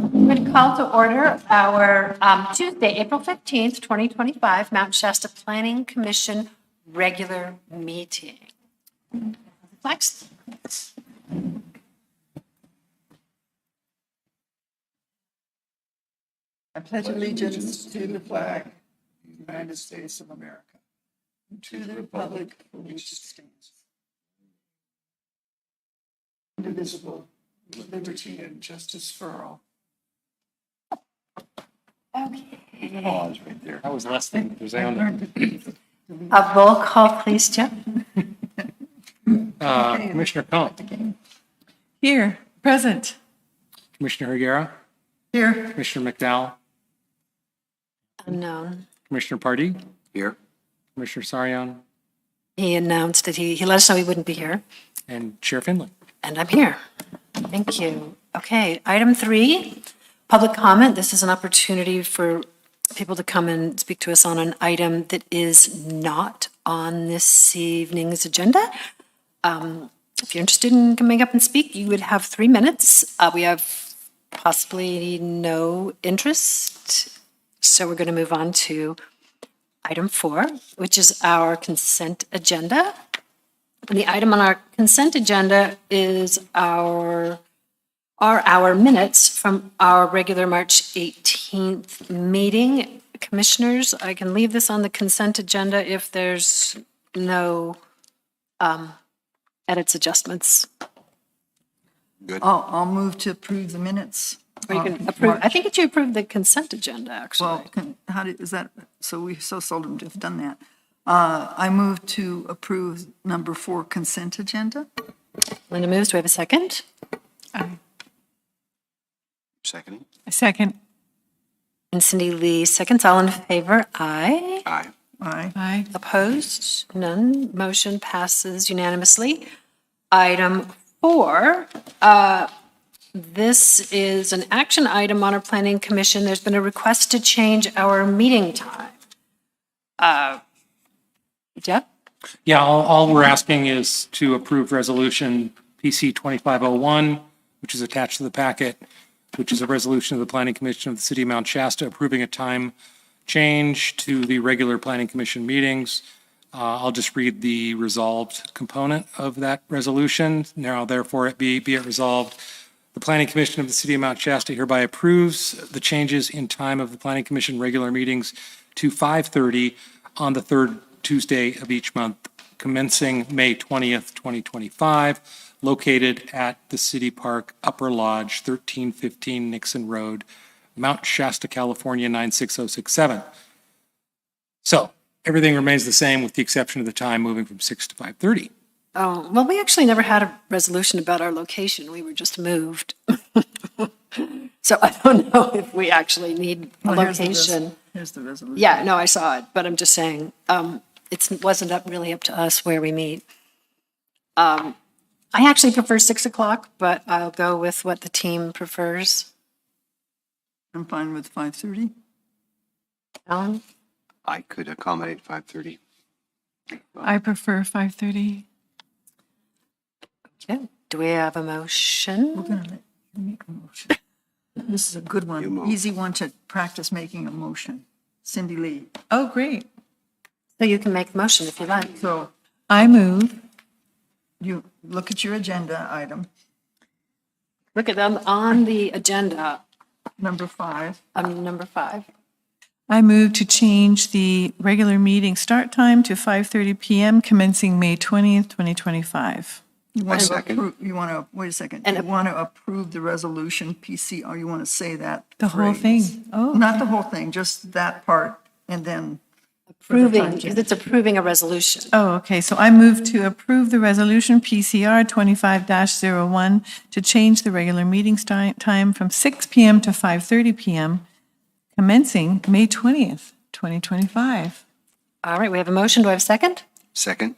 I'm going to call to order our Tuesday, April 15th, 2025, Mount Shasta Planning Commission regular meeting. Flex. I pledge allegiance to the flag of the United States of America, and to the republic for which it stands, indivisible, with liberty and justice for all. Okay. Pause right there. That was less than A roll call, please, Jeff. Commissioner Cohn, Here, present. Commissioner Higuera, Here. Commissioner McDowell, Unknown. Commissioner Pardee, Here. Commissioner Sarian, He announced that he let us know he wouldn't be here, and Chair Finley. and I'm here. Thank you. Okay, item 3, public comment. This is an opportunity for people to come and speak to us on an item that is not on this evening's agenda. If you're interested in coming up and speak, you would have 3 minutes. We have possibly no interest, so we're going to move on to item 4, which is our consent agenda. And the item on our consent agenda is our minutes from our regular March 18th meeting. Commissioners, I can leave this on the consent agenda if there's no edits, adjustments. Good. I'll move to approve the minutes. Or you can approve, I think that you approved the consent agenda, actually. Well, is that, so we so seldom have done that. I move to approve number 4 consent agenda. Linda moves, do we have a second? Seconding. A second. And Cindy Lee seconds, all in favor, aye. Aye. Aye. Aye. Opposed? None. Motion passes unanimously. Item 4, this is an action item on our planning commission. There's been a request to change our meeting time. Jeff? Yeah, all we're asking is to approve resolution PC 2501, which is attached to the packet, which is a resolution of the Planning Commission of the City of Mount Shasta approving a time change to the regular Planning Commission meetings. I'll just read the resolved component of that resolution. Now, therefore, it be it resolved, the Planning Commission of the City of Mount Shasta hereby approves the changes in time of the Planning Commission regular meetings to 5:30 on the third Tuesday of each month, commencing May 20th, 2025, located at the City Park Upper Lodge, 1315 Nixon Road, Mount Shasta, California, 96067. So everything remains the same with the exception of the time moving from 6 to 5:30. Oh, well, we actually never had a resolution about our location. We were just moved. So I don't know if we actually need a Well, location. Here's the resolution. Yeah, no, I saw it, but I'm just saying, it wasn't really up to us where we meet. I actually prefer 6 o'clock, but I'll go with what the team prefers. I'm fine with 5:30. Alan? I could accommodate 5:30. I prefer 5:30. Okay. Do we have a We're motion? going to let you make a motion. This is a good You one, move. easy one to practice making a motion. Cindy Lee. Oh, great. So you can make the motion if you like. So I move you look at your agenda item, Look at them on the agenda, number 5. number 5. I move to change the regular meeting start time to 5:30 PM commencing May 20th, 2025. You want to second. approve, you want to, wait a second, And you want to approve the resolution PC, or you want to say that The whole phrase? thing. Oh, Not the whole thing, just that part, and then Approving, because it's approving a resolution. oh, okay. So I move to approve the resolution PCR 25-01 to change the regular meeting time from 6 PM to 5:30 PM commencing May 20th, 2025. All right, we have a motion. Do I have a second? Second.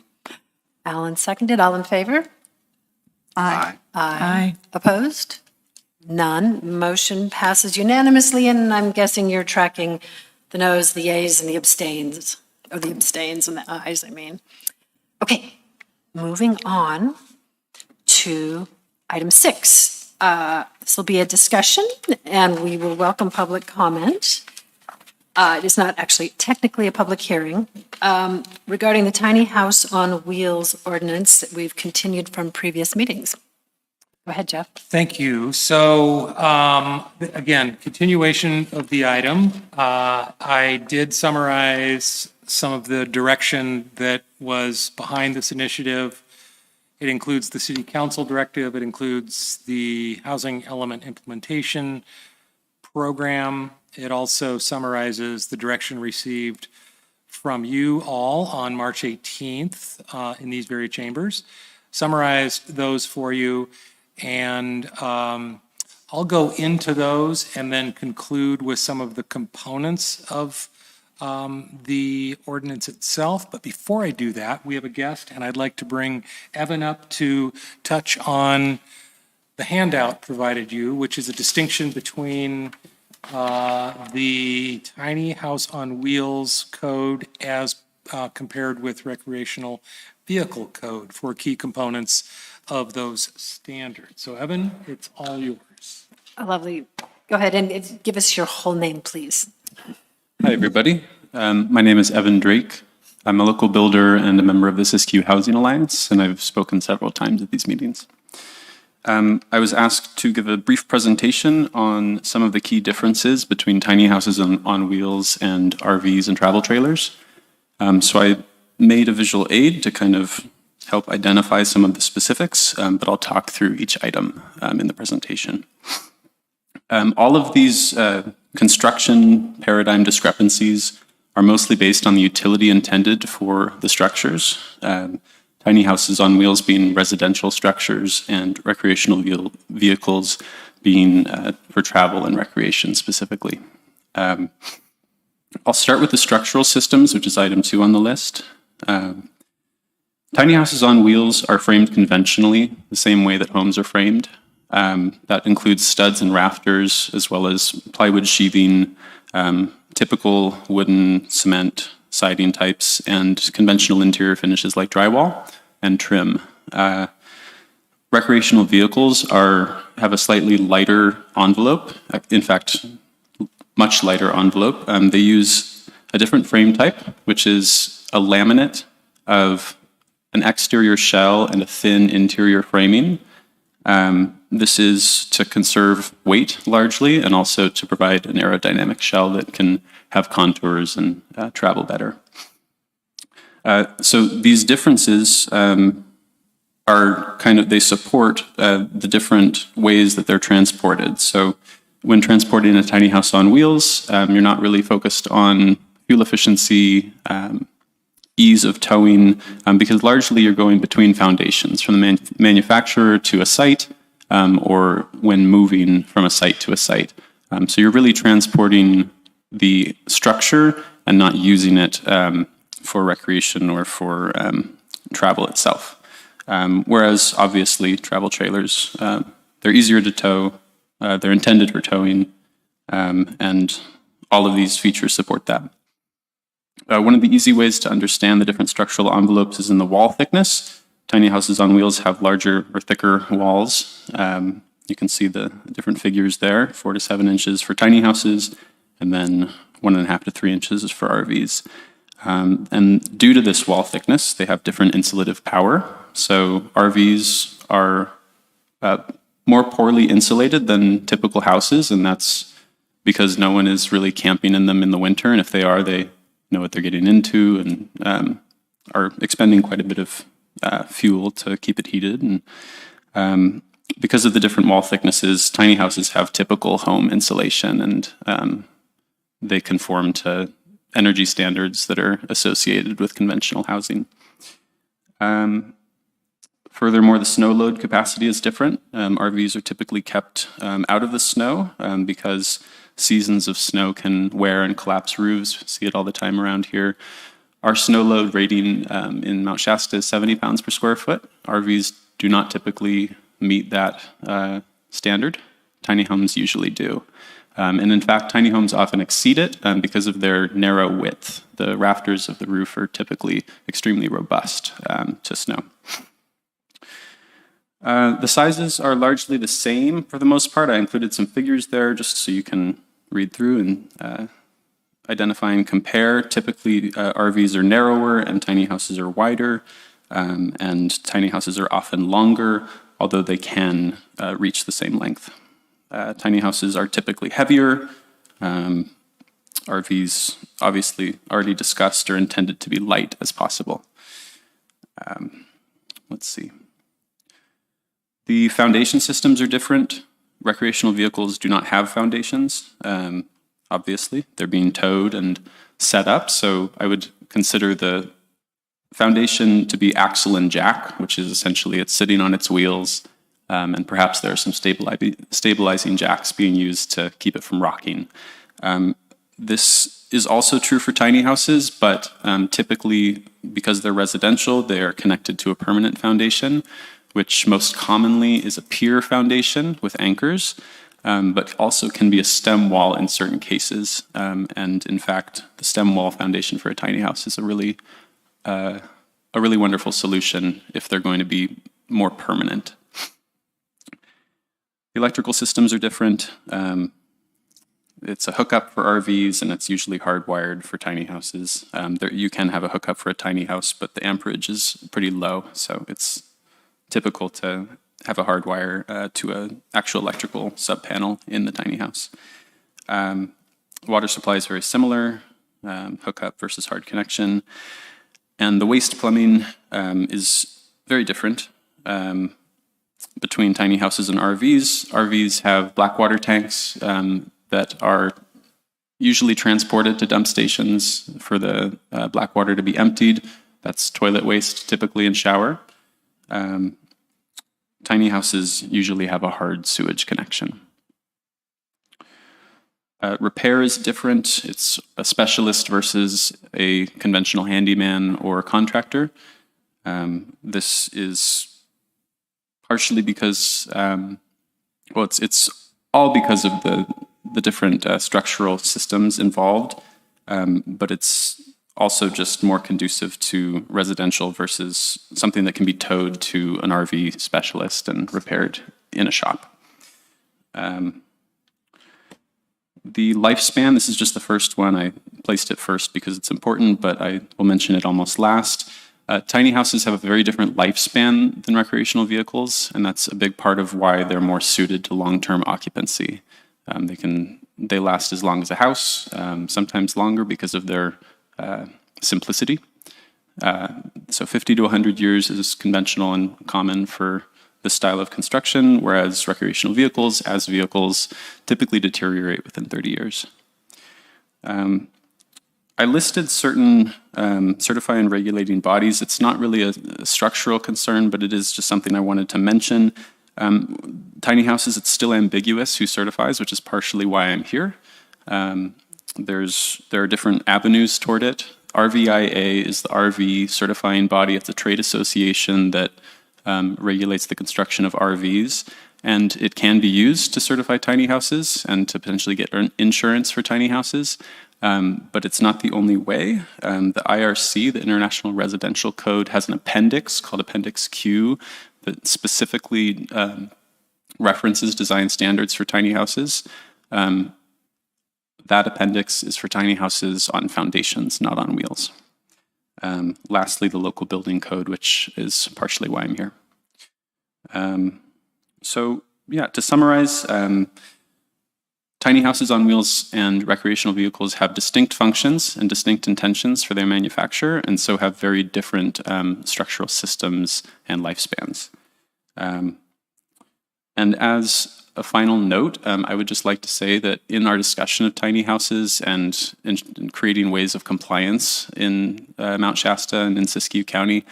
Alan seconded. All in favor? Aye. Aye. Opposed? None. Motion passes unanimously, and I'm guessing you're tracking the noes, the yeas, and the abstains, or the abstains and the ayes, I mean. Okay, moving on to item 6. This will be a discussion, and we will welcome public comment. It is not actually technically a public hearing. Regarding the tiny house on wheels ordinance that we've continued from previous meetings. Go ahead, Jeff. Thank you. So, again, continuation of the item. I did summarize some of the direction that was behind this initiative. It includes the city council directive. It includes the housing element implementation program. It also summarizes the direction received from you all on March 18th in these very chambers. Summarized those for you. And I'll go into those and then conclude with some of the components of the ordinance itself. But before I do that, we have a guest, and I'd like to bring Evan up to touch on the handout provided you, which is a distinction between the tiny house on wheels code as compared with recreational vehicle code for key components of those standards. So Evan, it's all yours. Lovely. Go ahead and give us your whole name, please. Hi, everybody. My name is Evan Drake. I'm a local builder and a member of the Siskiyou Housing Alliance, and I've spoken several times at these meetings. I was asked to give a brief presentation on some of the key differences between tiny houses on wheels and RVs and travel trailers. So I made a visual aid to kind of help identify some of the specifics, but I'll talk through each item in the presentation. All of these construction paradigm discrepancies are mostly based on the utility intended for the structures. Tiny houses on wheels being residential structures and recreational vehicles being for travel and recreation specifically. I'll start with the structural systems, which is item 2 on the list. Tiny houses on wheels are framed conventionally, the same way that homes are framed. That includes studs and rafters, as well as plywood sheathing, typical wooden, cement, siding types, and conventional interior finishes like drywall and trim. Recreational vehicles have a slightly lighter envelope, in fact, much lighter envelope. They use a different frame type, which is a laminate of an exterior shell and a thin interior framing. This is to conserve weight largely, and also to provide an aerodynamic shell that can have contours and travel better. So these differences they support the different ways that they're transported. So when transporting a tiny house on wheels, you're not really focused on fuel efficiency, ease of towing, because largely you're going between foundations from the manufacturer to a site, or when moving from a site to a site. So you're really transporting the structure and not using it for recreation or for travel itself. Whereas obviously travel trailers, they're easier to tow, they're intended for towing, and all of these features support that. One of the easy ways to understand the different structural envelopes is in the wall thickness. Tiny houses on wheels have larger or thicker walls. You can see the different figures there, 4 to 7 inches for tiny houses, and then 1.5 to 3 inches for RVs. And due to this wall thickness, they have different insulative power. So RVs are more poorly insulated than typical houses, and that's because no one is really camping in them in the winter, and if they are, they know what they're getting into and are expending quite a bit of fuel to keep it heated. And because of the different wall thicknesses, tiny houses have typical home insulation, and they conform to energy standards that are associated with conventional housing. Furthermore, the snow load capacity is different. RVs are typically kept out of the snow because seasons of snow can wear and collapse roofs. We see it all the time around here. Our snow load rating in Mount Shasta is 70 pounds per square foot. RVs do not typically meet that standard. Tiny homes usually do. And in fact, tiny homes often exceed it because of their narrow width. The rafters of the roof are typically extremely robust to snow. The sizes are largely the same for the most part. I included some figures there just so you can read through and identify and compare. Typically, RVs are narrower and tiny houses are wider, and tiny houses are often longer, although they can reach the same length. Tiny houses are typically heavier. RVs, obviously already discussed, are intended to be light as possible. Let's see. The foundation systems are different. Recreational vehicles do not have foundations. Obviously, they're being towed and set up, so I would consider the foundation to be axle and jack, which is essentially it's sitting on its wheels, and perhaps there are some stabilizing jacks being used to keep it from rocking. This is also true for tiny houses, but typically, because they're residential, they are connected to a permanent foundation, which most commonly is a pier foundation with anchors, but also can be a stem wall in certain cases. And in fact, the stem wall foundation for a tiny house is a really wonderful solution if they're going to be more permanent. The electrical systems are different. It's a hookup for RVs, and it's usually hardwired for tiny houses. You can have a hookup for a tiny house, but the amperage is pretty low, so it's typical to have a hardwire to an actual electrical subpanel in the tiny house. Water supply is very similar, hookup versus hard connection. And the waste plumbing is very different between tiny houses and RVs. RVs have black water tanks that are usually transported to dump stations for the black water to be emptied. That's toilet waste, typically in shower. Tiny houses usually have a hard sewage connection. Repair is different. It's a specialist versus a conventional handyman or contractor. This is partially because, it's all because of the different structural systems involved, but it's also just more conducive to residential versus something that can be towed to an RV specialist and repaired in a shop. The lifespan, this is just the first one. I placed it first because it's important, but I will mention it almost last. Tiny houses have a very different lifespan than recreational vehicles, and that's a big part of why they're more suited to long-term occupancy. They last as long as a house, sometimes longer because of their simplicity. So 50 to 100 years is conventional and common for this style of construction, whereas recreational vehicles, as vehicles, typically deteriorate within 30 years. I listed certain certifying and regulating bodies. It's not really a structural concern, but it is just something I wanted to mention. Tiny houses, it's still ambiguous who certifies, which is partially why I'm here. There are different avenues toward it. RVIA is the RV certifying body. It's a trade association that regulates the construction of RVs, and it can be used to certify tiny houses and to potentially get insurance for tiny houses, but it's not the only way. The IRC, the International Residential Code, has an appendix called Appendix Q that specifically references design standards for tiny houses. That appendix is for tiny houses on foundations, not on wheels. Lastly, the local building code, which is partially why I'm here. To summarize, tiny houses on wheels and recreational vehicles have distinct functions and distinct intentions for their manufacture, and so have very different structural systems and lifespans. And as a final note, I would just like to say that in our discussion of tiny houses and in creating ways of compliance in Mount Shasta and in Siskiyou County,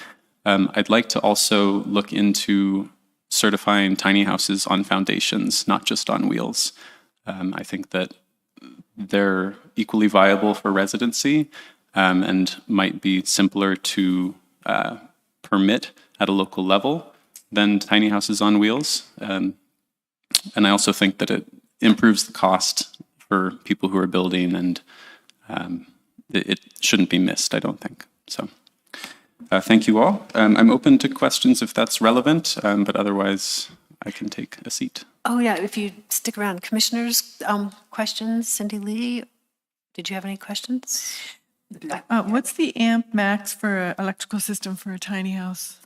I'd like to also look into certifying tiny houses on foundations, not just on wheels. I think that they're equally viable for residency and might be simpler to permit at a local level than tiny houses on wheels. And I also think that it improves the cost for people who are building, and it shouldn't be missed, I don't think. So Thank you all. I'm open to questions if that's relevant, but otherwise I can take a seat. Oh, yeah, if you stick around. Commissioners, questions? Cindy Lee, did you have any questions? What's the amp max for an electrical system for a tiny house?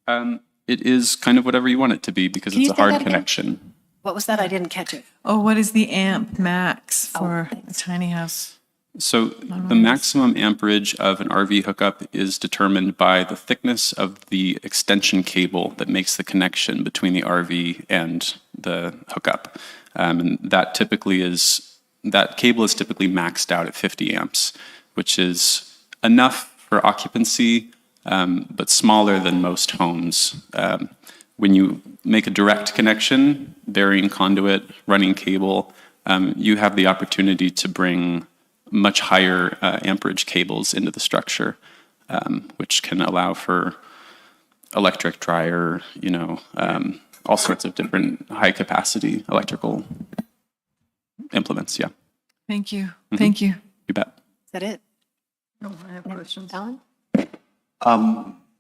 It is kind of whatever you want it to be because Can it's you a say hard that again? connection. What was that? I didn't catch it. Oh, what is the amp max for a thanks. tiny house? So the maximum amperage of an RV hookup is determined by the thickness of the extension cable that makes the connection between the RV and the hookup. And that cable is typically maxed out at 50 amps, which is enough for occupancy, but smaller than most homes. When you make a direct connection, burying conduit, running cable, you have the opportunity to bring much higher amperage cables into the structure, which can allow for electric dryer, all sorts of different high capacity electrical implements. Yeah, Thank you. Thank you. you bet. Is that it? No, I have questions. Alan?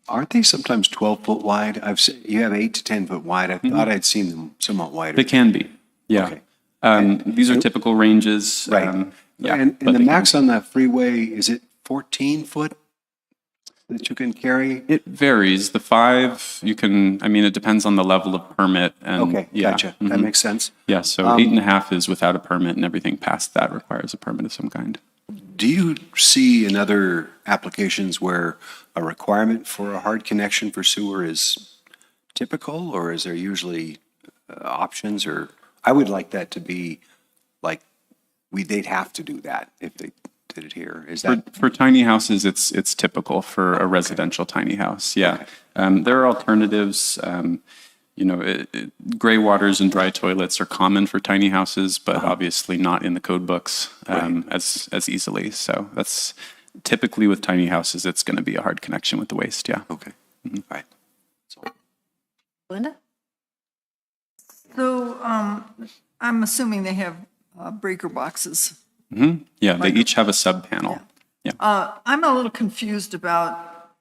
Aren't they sometimes 12-foot wide? You have 8 to 10 foot wide. I thought I'd seen them somewhat wider. They can be. Yeah. Okay. These are typical ranges. Right. Yeah, And but the they max on the freeway, is it 14 foot that you can carry? It varies. The 5, you can, it depends on the level of permit. And Okay, yeah, gotcha. That makes sense. Yeah, so 8.5 is without a permit, and everything past that requires a permit of some kind. Do you see in other applications where a requirement for a hard connection for sewer is typical, or is there usually options? Or I would like that to be like they'd have to do that if they did it here. Is that For tiny houses, it's typical for a residential tiny house. Yeah, there are alternatives. Gray waters and dry toilets are common for tiny houses, but obviously not in the code books as easily. So that's typically with tiny houses, it's going to be a hard connection with the waste. Yeah. okay? All right. Linda? So I'm assuming they have breaker boxes. Yeah, they each have a sub panel. I'm a little confused about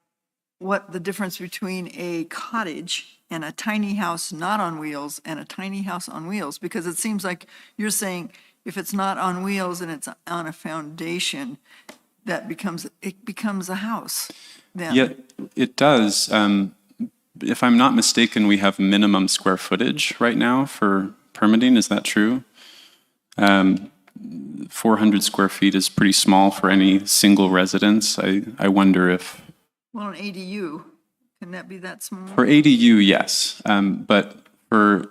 what the difference between a cottage and a tiny house not on wheels and a tiny house on wheels, because it seems like you're saying if it's not on wheels and it's on a foundation, it becomes a house then. Yeah, it does. If I'm not mistaken, we have minimum square footage right now for permitting. Is that true? 400 square feet is pretty small for any single residence. I wonder if... Well, an ADU, can that be that small? For ADU, yes. But for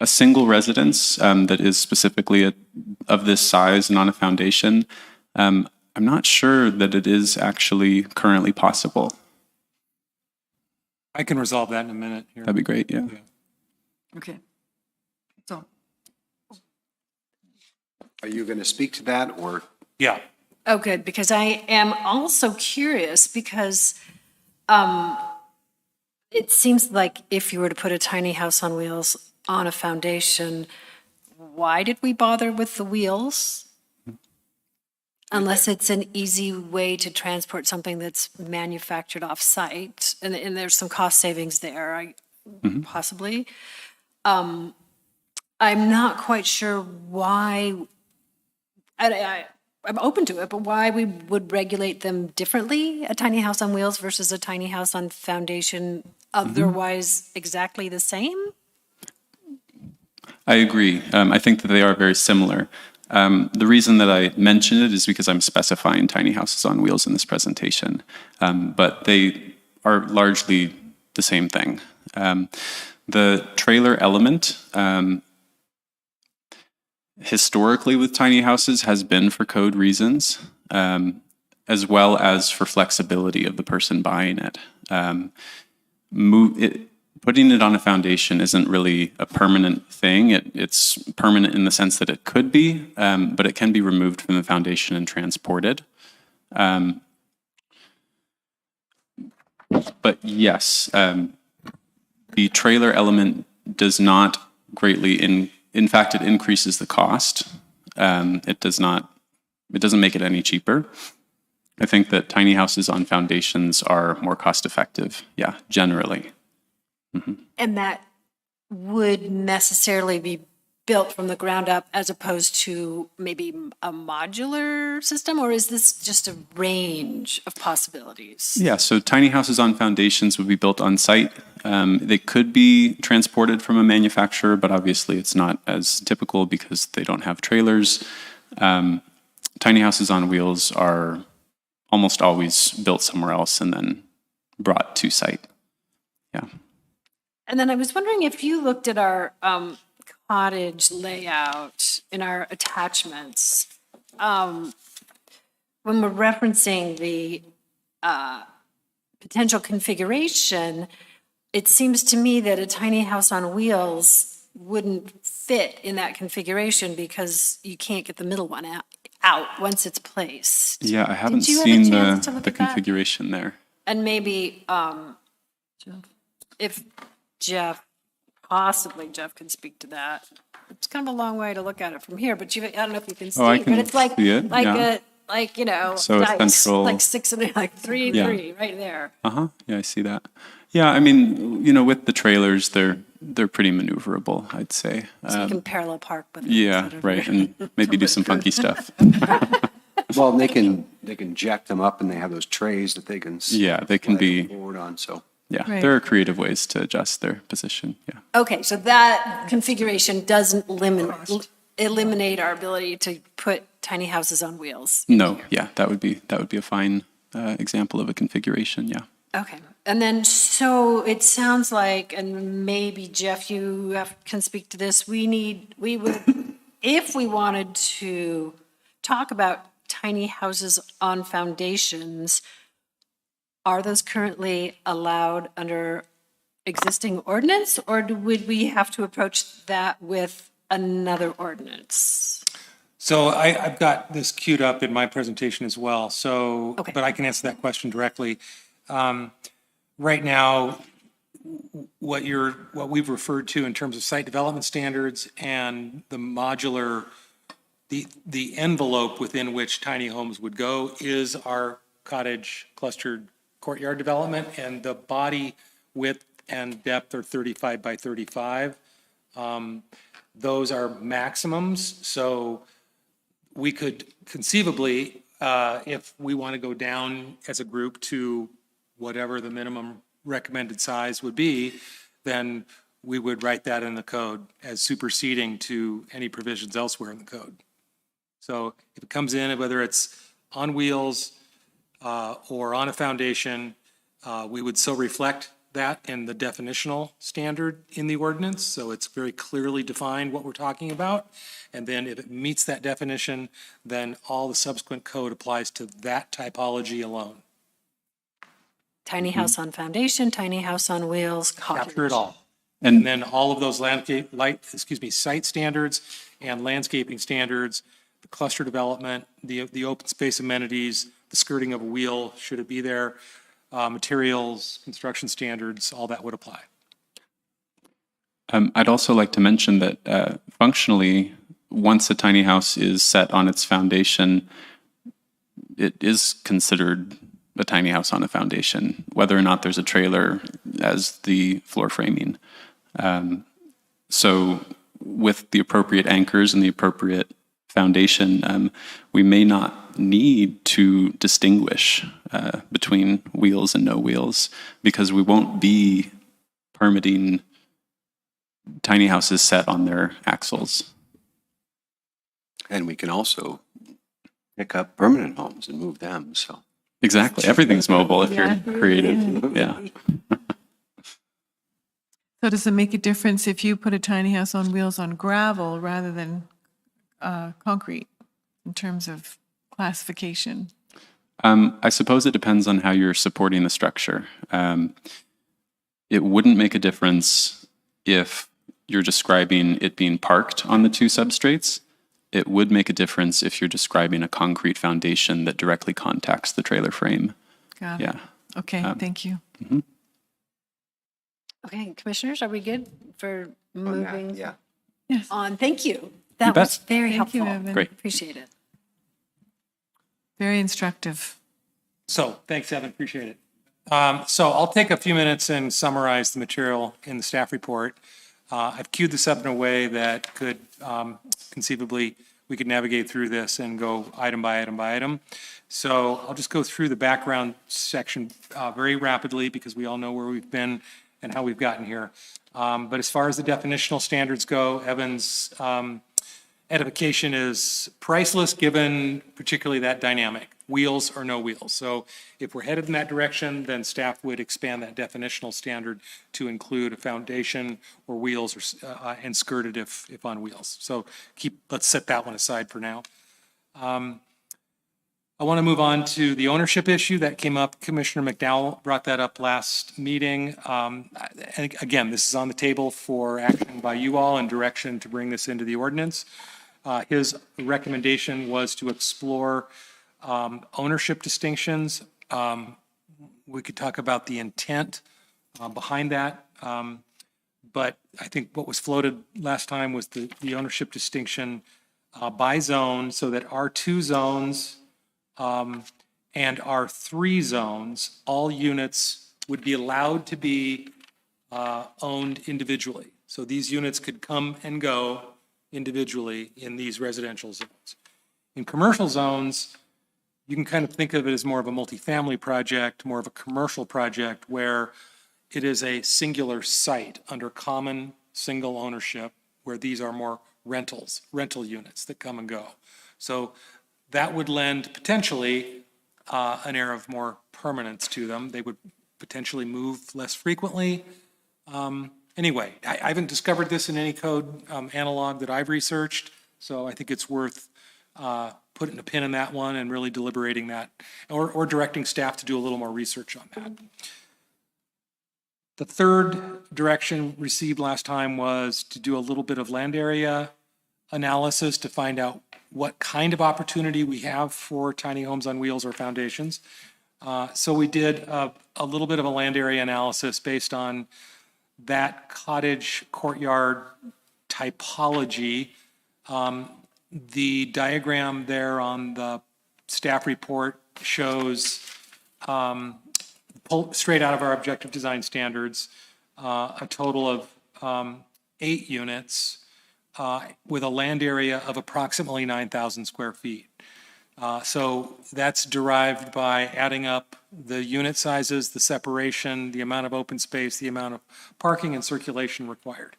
a single residence that is specifically of this size and on a foundation, I'm not sure that it is actually currently possible. I can resolve that in a minute here. That'd be great, yeah. Okay. So, Are you going to speak to that, or? Yeah. Oh, good, because I am also curious because it seems like if you were to put a tiny house on wheels on a foundation, why did we bother with the wheels? Unless it's an easy way to transport something that's manufactured off-site, and there's some cost savings there, possibly. I'm not quite sure why, I'm open to it, but why we would regulate them differently, a tiny house on wheels versus a tiny house on foundation, otherwise exactly the same? I agree. I think that they are very similar. The reason that I mention it is because I'm specifying tiny houses on wheels in this presentation, but they are largely the same thing. The trailer element, historically with tiny houses, has been for code reasons, as well as for flexibility of the person buying it. Putting it on a foundation isn't really a permanent thing. It's permanent in the sense that it could be, but it can be removed from the foundation and transported. But yes, the trailer element does not greatly, in fact, it increases the cost. It doesn't make it any cheaper. I think that tiny houses on foundations are more cost effective. Yeah, generally. And that would necessarily be built from the ground up as opposed to maybe a modular system? Or is this just a range of possibilities? Yeah, so tiny houses on foundations would be built on site. They could be transported from a manufacturer, but obviously it's not as typical because they don't have trailers. Tiny houses on wheels are almost always built somewhere else and then brought to site. Yeah. And then I was wondering if you looked at our cottage layout in our attachments, when we're referencing the potential configuration, it seems to me that a tiny house on wheels wouldn't fit in that configuration because you can't get the middle one out once it's placed. Yeah, I haven't Did you have a seen chance to look the at that? configuration there. And maybe if possibly Jeff can speak to that. It's kind of a long way to look at it from here, but I don't know if you can see, I but can it's like, see it, yeah. So it's dice, central. like 6 and like 3 and Yeah. 3 right there. Yeah, I see that. Yeah, I mean, with the trailers, they're pretty maneuverable, I'd say. So you can parallel park with it. Yeah, instead of- right, and maybe do some funky stuff. Well, they can jack them up and they have those trays that they can. Yeah, they can slide be. forward on, so. Yeah, Right. there are creative ways to adjust their position. Yeah. Okay, so that configuration doesn't eliminate our ability to put tiny houses on wheels. No, yeah, that would be a fine example of a configuration. Yeah. Okay, and then, so it sounds like, and maybe Jeff, can speak to this, we would, if we wanted to talk about tiny houses on foundations, are those currently allowed under existing ordinance, or would we have to approach that with another ordinance? So I've got this queued up in my presentation as well, so, Okay. but I can answer that question directly. Right now, what we've referred to in terms of site development standards and the modular, the envelope within which tiny homes would go is our cottage clustered courtyard development, and the body width and depth are 35 by 35. Those are maximums, so we could conceivably, if we want to go down as a group to whatever the minimum recommended size would be, then we would write that in the code as superseding to any provisions elsewhere in the code. So if it comes in, whether it's on wheels or on a foundation, we would so reflect that in the definitional standard in the ordinance, so it's very clearly defined what we're talking about. And then if it meets that definition, then all the subsequent code applies to that typology alone. Tiny house on foundation, tiny house on wheels, cottage. Capture it all. And then all of those site standards and landscaping standards, the cluster development, the open space amenities, the skirting of a wheel, should it be there, materials, construction standards, all that would apply. I'd also like to mention that functionally, once a tiny house is set on its foundation, it is considered a tiny house on a foundation, whether or not there's a trailer as the floor framing. So with the appropriate anchors and the appropriate foundation, we may not need to distinguish between wheels and no wheels, because we won't be permitting tiny houses set on their axles. And we can also pick up permanent homes and move them, so. Exactly. Everything's mobile if you're creative. Yeah. So does it make a difference if you put a tiny house on wheels on gravel rather than concrete in terms of classification? I suppose it depends on how you're supporting the structure. It wouldn't make a difference if you're describing it being parked on the two substrates. It would make a difference if you're describing a concrete foundation that directly contacts the trailer frame. Got it. Yeah. Okay, thank you. Okay, commissioners, are we good for moving Yeah. Yes. on? Thank you. That bet. was very Thank you, helpful. Evan. Great. Appreciate it. Very instructive. So thanks, Evan, appreciate it. So I'll take a few minutes and summarize the material in the staff report. I've queued this up in a way that could conceivably, we could navigate through this and go item by item by item. So I'll just go through the background section very rapidly because we all know where we've been and how we've gotten here. But as far as the definitional standards go, Evan's edification is priceless given particularly that dynamic, wheels or no wheels. So if we're headed in that direction, then staff would expand that definitional standard to include a foundation or wheels or, and skirted if on wheels. So let's set that one aside for now. I want to move on to the ownership issue that came up. Commissioner McDowell brought that up last meeting. And again, this is on the table for action by you all and direction to bring this into the ordinance. His recommendation was to explore ownership distinctions. We could talk about the intent behind that. But I think what was floated last time was the ownership distinction by zone, so that our 2 zones and our 3 zones, all units would be allowed to be owned individually. So these units could come and go individually in these residential zones. In commercial zones, you can kind of think of it as more of a multifamily project, more of a commercial project where it is a singular site under common single ownership, where these are more rental units that come and go. So that would lend potentially an air of more permanence to them. They would potentially move less frequently. Anyway, I haven't discovered this in any code analog that I've researched, so I think it's worth putting a pin in that one and really deliberating that, or directing staff to do a little more research on that. The third direction received last time was to do a little bit of land area analysis to find out what kind of opportunity we have for tiny homes on wheels or foundations. So we did a little bit of a land area analysis based on that cottage courtyard typology. The diagram there on the staff report shows, pulled straight out of our objective design standards, a total of 8 units with a land area of approximately 9,000 square feet. So that's derived by adding up the unit sizes, the separation, the amount of open space, the amount of parking and circulation required.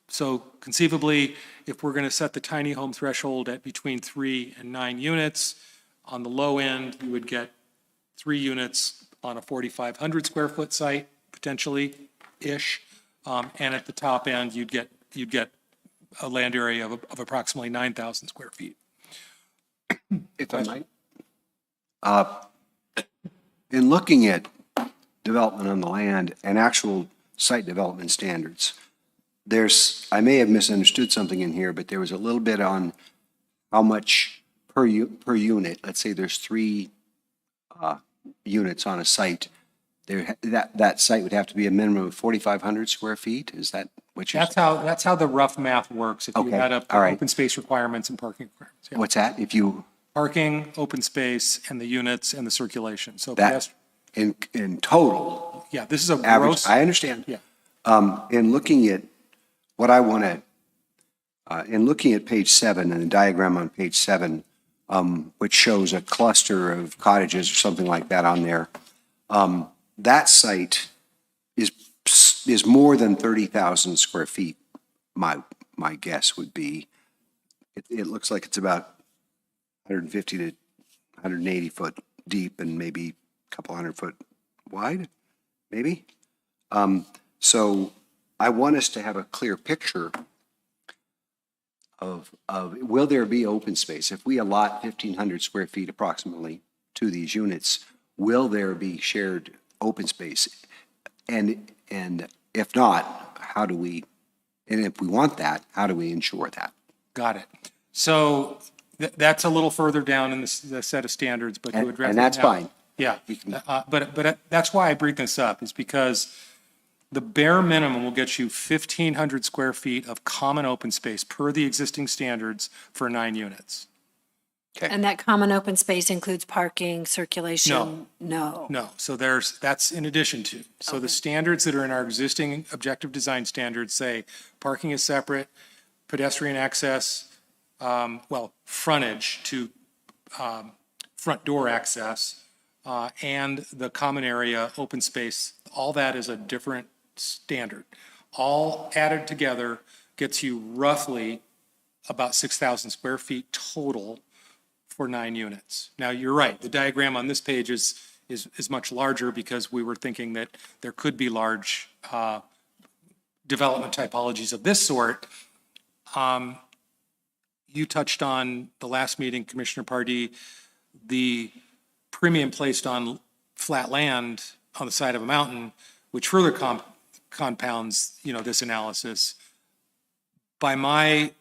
So conceivably, if we're going to set the tiny home threshold at between 3 and 9 units, on the low end, you would get 3 units on a 4,500 square foot site, potentially-ish. And at the top end, you'd get a land area of approximately 9,000 square feet. If I might. In looking at development on the land and actual site development standards, I may have misunderstood something in here, but there was a little bit on how much per unit. Let's say there's 3 units on a site. That site would have to be a minimum of 4,500 square feet. Is that what you're saying? That's how the rough math works. If you Okay, add up the all right. open space requirements and parking requirements. Yeah. What's that? If you, Parking, open space, and the units and the circulation. So that, in total, yeah, this is a average, gross. I understand. Yeah. In looking at what I want to, in looking at page 7 and the diagram on page 7, which shows a cluster of cottages or something like that on there, that site is more than 30,000 square feet. My guess would be, it looks like it's about 150 to 180 foot deep and maybe a couple hundred foot wide, maybe. So I want us to have a clear picture of will there be open space? If we allot 1,500 square feet approximately to these units, will there be shared open space? And if not, how do we, and if we want that, how do we ensure that? Got it. So that's a little further down in the set of standards, but to address And that's it now- fine. Yeah, but that's why I bring this up, is because the bare minimum will get you 1,500 square feet of common open space per the existing standards for 9 units. Okay. And that common open space includes parking, circulation? No. No, so that's in addition to. So the standards that are in our existing objective design standards say parking is separate, pedestrian access, frontage to front door access, and the common area, open space, all that is a different standard. All added together gets you roughly about 6,000 square feet total for 9 units. Now, you're right, the diagram on this page is much larger because we were thinking that there could be large development typologies of this sort. You touched on the last meeting, Commissioner Pardee, the premium placed on flat land on the side of a mountain, which further compounds, this analysis. By my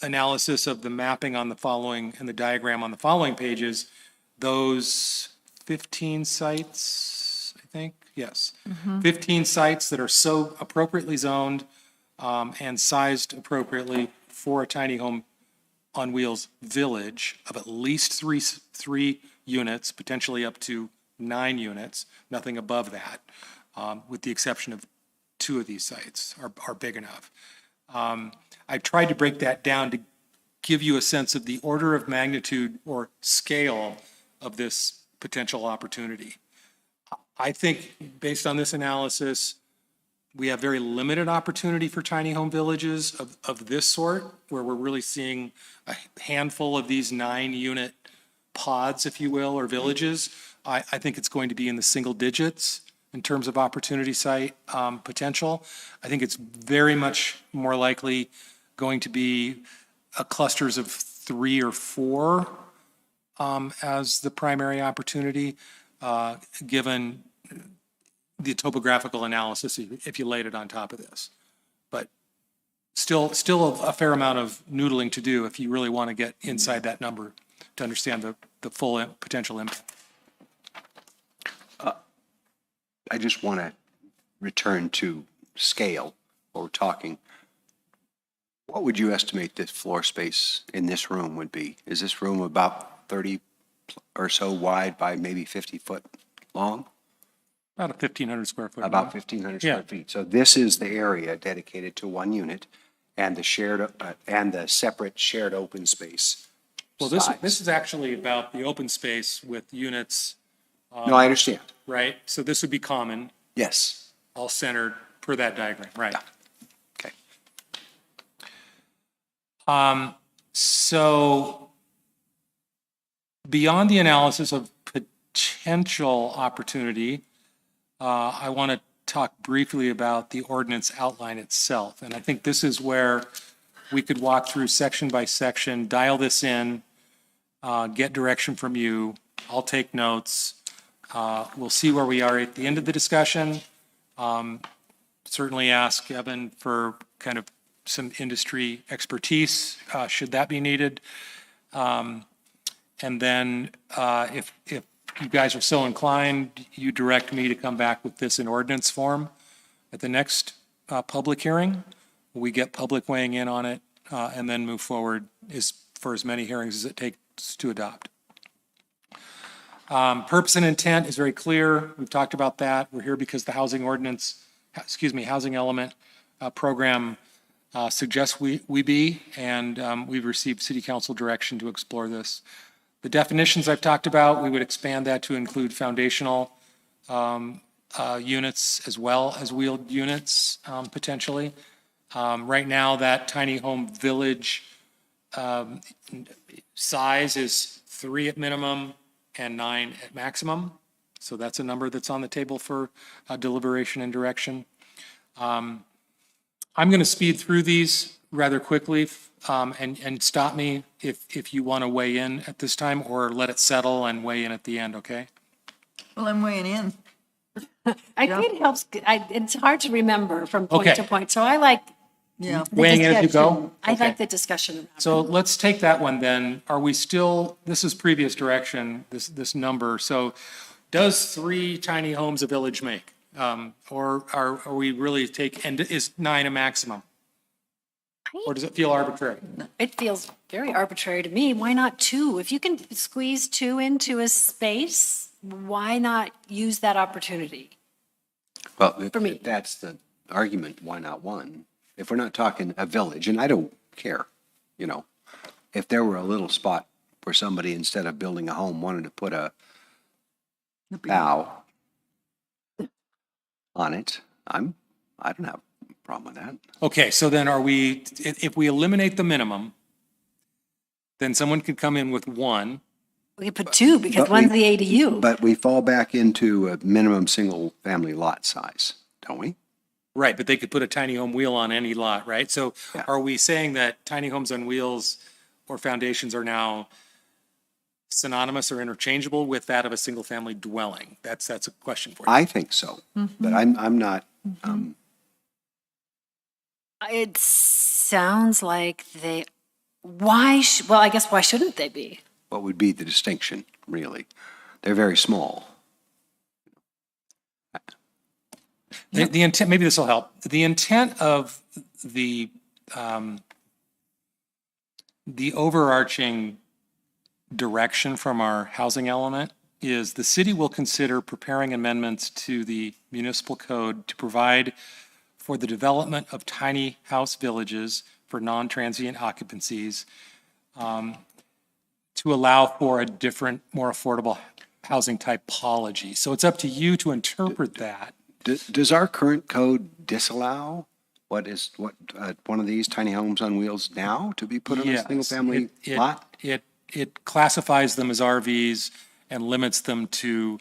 analysis of the mapping on the following and the diagram on the following pages, those 15 sites, I think, yes, 15 sites that are so appropriately zoned and sized appropriately for a tiny home on wheels village of at least three units, potentially up to 9 units, nothing above that, with the exception of 2 of these sites are big enough. I tried to break that down to give you a sense of the order of magnitude or scale of this potential opportunity. I think based on this analysis, we have very limited opportunity for tiny home villages of this sort, where we're really seeing a handful of these 9-unit pods, if you will, or villages. I think it's going to be in the single digits in terms of opportunity site potential. I think it's very much more likely going to be clusters of 3 or 4 as the primary opportunity, given the topographical analysis if you laid it on top of this. But still a fair amount of noodling to do if you really want to get inside that number to understand the full potential impact. I just want to return to scale while we're talking. What would you estimate this floor space in this room would be? Is this room about 30 or so wide by maybe 50 foot long? About a 1,500 square foot. About 1,500 Yeah. square feet. So this is the area dedicated to 1 unit and the shared, and the separate shared open space. Well, this is actually about the open space with units, No, I understand. right? So this would be common, Yes. all centered per that diagram, right? Okay. So beyond the analysis of potential opportunity, I want to talk briefly about the ordinance outline itself. And I think this is where we could walk through section by section, dial this in, get direction from you. I'll take notes. We'll see where we are at the end of the discussion. Certainly ask Evan for kind of some industry expertise, should that be needed. And then if you guys are so inclined, you direct me to come back with this in ordinance form at the next public hearing. We get public weighing in on it and then move forward for as many hearings as it takes to adopt. Purpose and intent is very clear. We've talked about that. We're here because the housing element program suggests we be, and we've received city council direction to explore this. The definitions I've talked about, we would expand that to include foundational units as well as wheeled units potentially. Right now, that tiny home village size is 3 at minimum and 9 at maximum. So that's a number that's on the table for deliberation and direction. I'm going to speed through these rather quickly and stop me if you want to weigh in at this time, or let it settle and weigh in at the end, okay? Well, I'm weighing in. I think it helps, it's hard to remember from point Okay. to point, so I like Yeah. the Weighing in as you discussion. go? I Okay. like the discussion. around it. So let's take that one then. Are we still, this is previous direction, this number. So does 3 tiny homes a village make? Or are we really and is 9 a maximum? Or does it feel arbitrary? It feels very arbitrary to me. Why not two? If you can squeeze two into a space, why not use that opportunity? Well, For me. if that's the argument, why not one? If we're not talking a village, and I don't care, you know, if there were a little spot where somebody, instead of building a home, wanted to put a bow on it, I don't have a problem with that. Okay, so then if we eliminate the minimum, then someone could come in with one. We could put two because But one's we- the ADU. But we fall back into a minimum single-family lot size, don't we? Right, but they could put a tiny home wheel on any lot, right? So Yeah. are we saying that tiny homes on wheels or foundations are now synonymous or interchangeable with that of a single-family dwelling? That's a question for you. I think so, but I'm not, It sounds like well, I guess why shouldn't they be? what would be the distinction, really? They're very small. The intent, maybe this will help. The intent of the overarching direction from our housing element is the city will consider preparing amendments to the municipal code to provide for the development of tiny house villages for non-transient occupancies, to allow for a different, more affordable housing typology. So it's up to you to interpret that. Does our current code disallow one of these tiny homes on wheels now to be put on a Yes, single-family lot? It classifies them as RVs and limits them to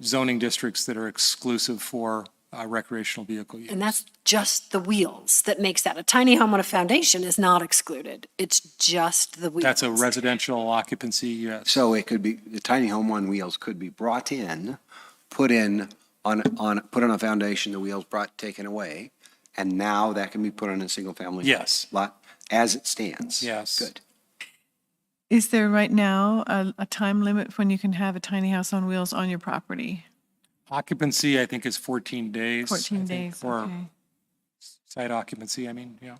zoning districts that are exclusive for recreational vehicle use. And that's just the wheels that makes that. A tiny home on a foundation is not excluded. It's just the wheels. That's a residential occupancy, yes. So it could be, the tiny home on wheels could be brought in, put on a foundation, the wheels taken away, and now that can be put on a single-family Yes. lot as it stands. Yes. Good. Is there right now a time limit when you can have a tiny house on wheels on your property? Occupancy, I think, is 14 days. 14 I think, days, For okay. site occupancy, I mean, yeah.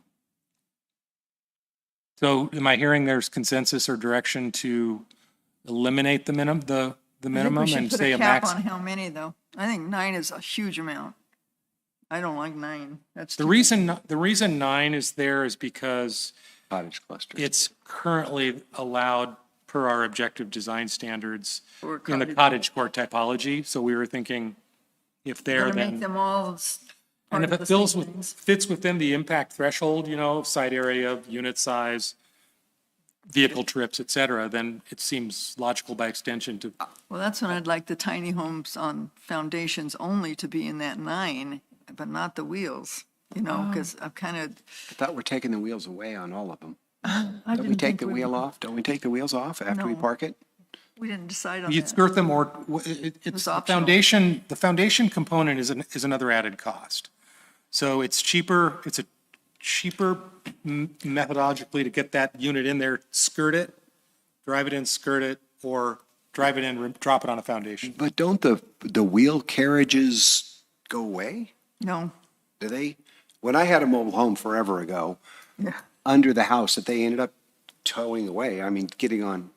So am I hearing there's consensus or direction to eliminate the minimum I think and we should put say a a cap max? on how many, though. I think 9 is a huge amount. I don't like 9. That's The too many. reason 9 is there is because Cottage clusters. it's currently allowed per our objective design standards For in the cottage. cottage core typology. So we were thinking if they're Gotta make then, them all and part if of it the same things. fits within the impact threshold, site area, unit size, vehicle trips, et cetera, then it seems logical by extension to, Well, that's when I'd like the tiny homes on foundations only to be in that 9, but not the wheels, because I've kind of, I thought we're taking the wheels away on all of them. I Don't we didn't take think the wheel off? Don't we take the wheels off after we No. Oh. park it? we didn't decide on you that. skirt them or, it's the optional. foundation component is another added cost. So it's cheaper methodologically to get that unit in there, skirt it, drive it in, skirt it, or drive it in, drop it on a foundation. But don't the wheel carriages go away? No, Do they? When I had a mobile home forever ago, yeah. under the house that they ended up towing away, I mean, putting on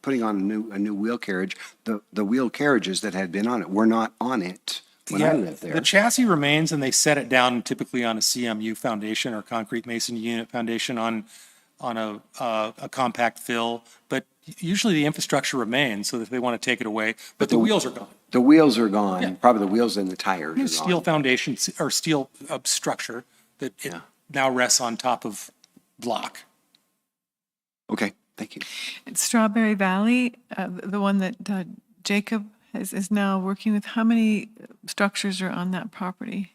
a new wheel carriage, the wheel carriages that had been on it were not on it when I lived The there. chassis remains and they set it down typically on a CMU foundation or concrete mason unit foundation on a compact fill. But usually the infrastructure remains so that if they want to take it away, but the wheels are gone. The wheels are gone, Yeah. probably the wheels and the tires are Steel gone. foundation or steel structure that it Yeah. now rests on top of block. Okay, thank you. It's Strawberry Valley, the one that Jacob is now working with, how many structures are on that property?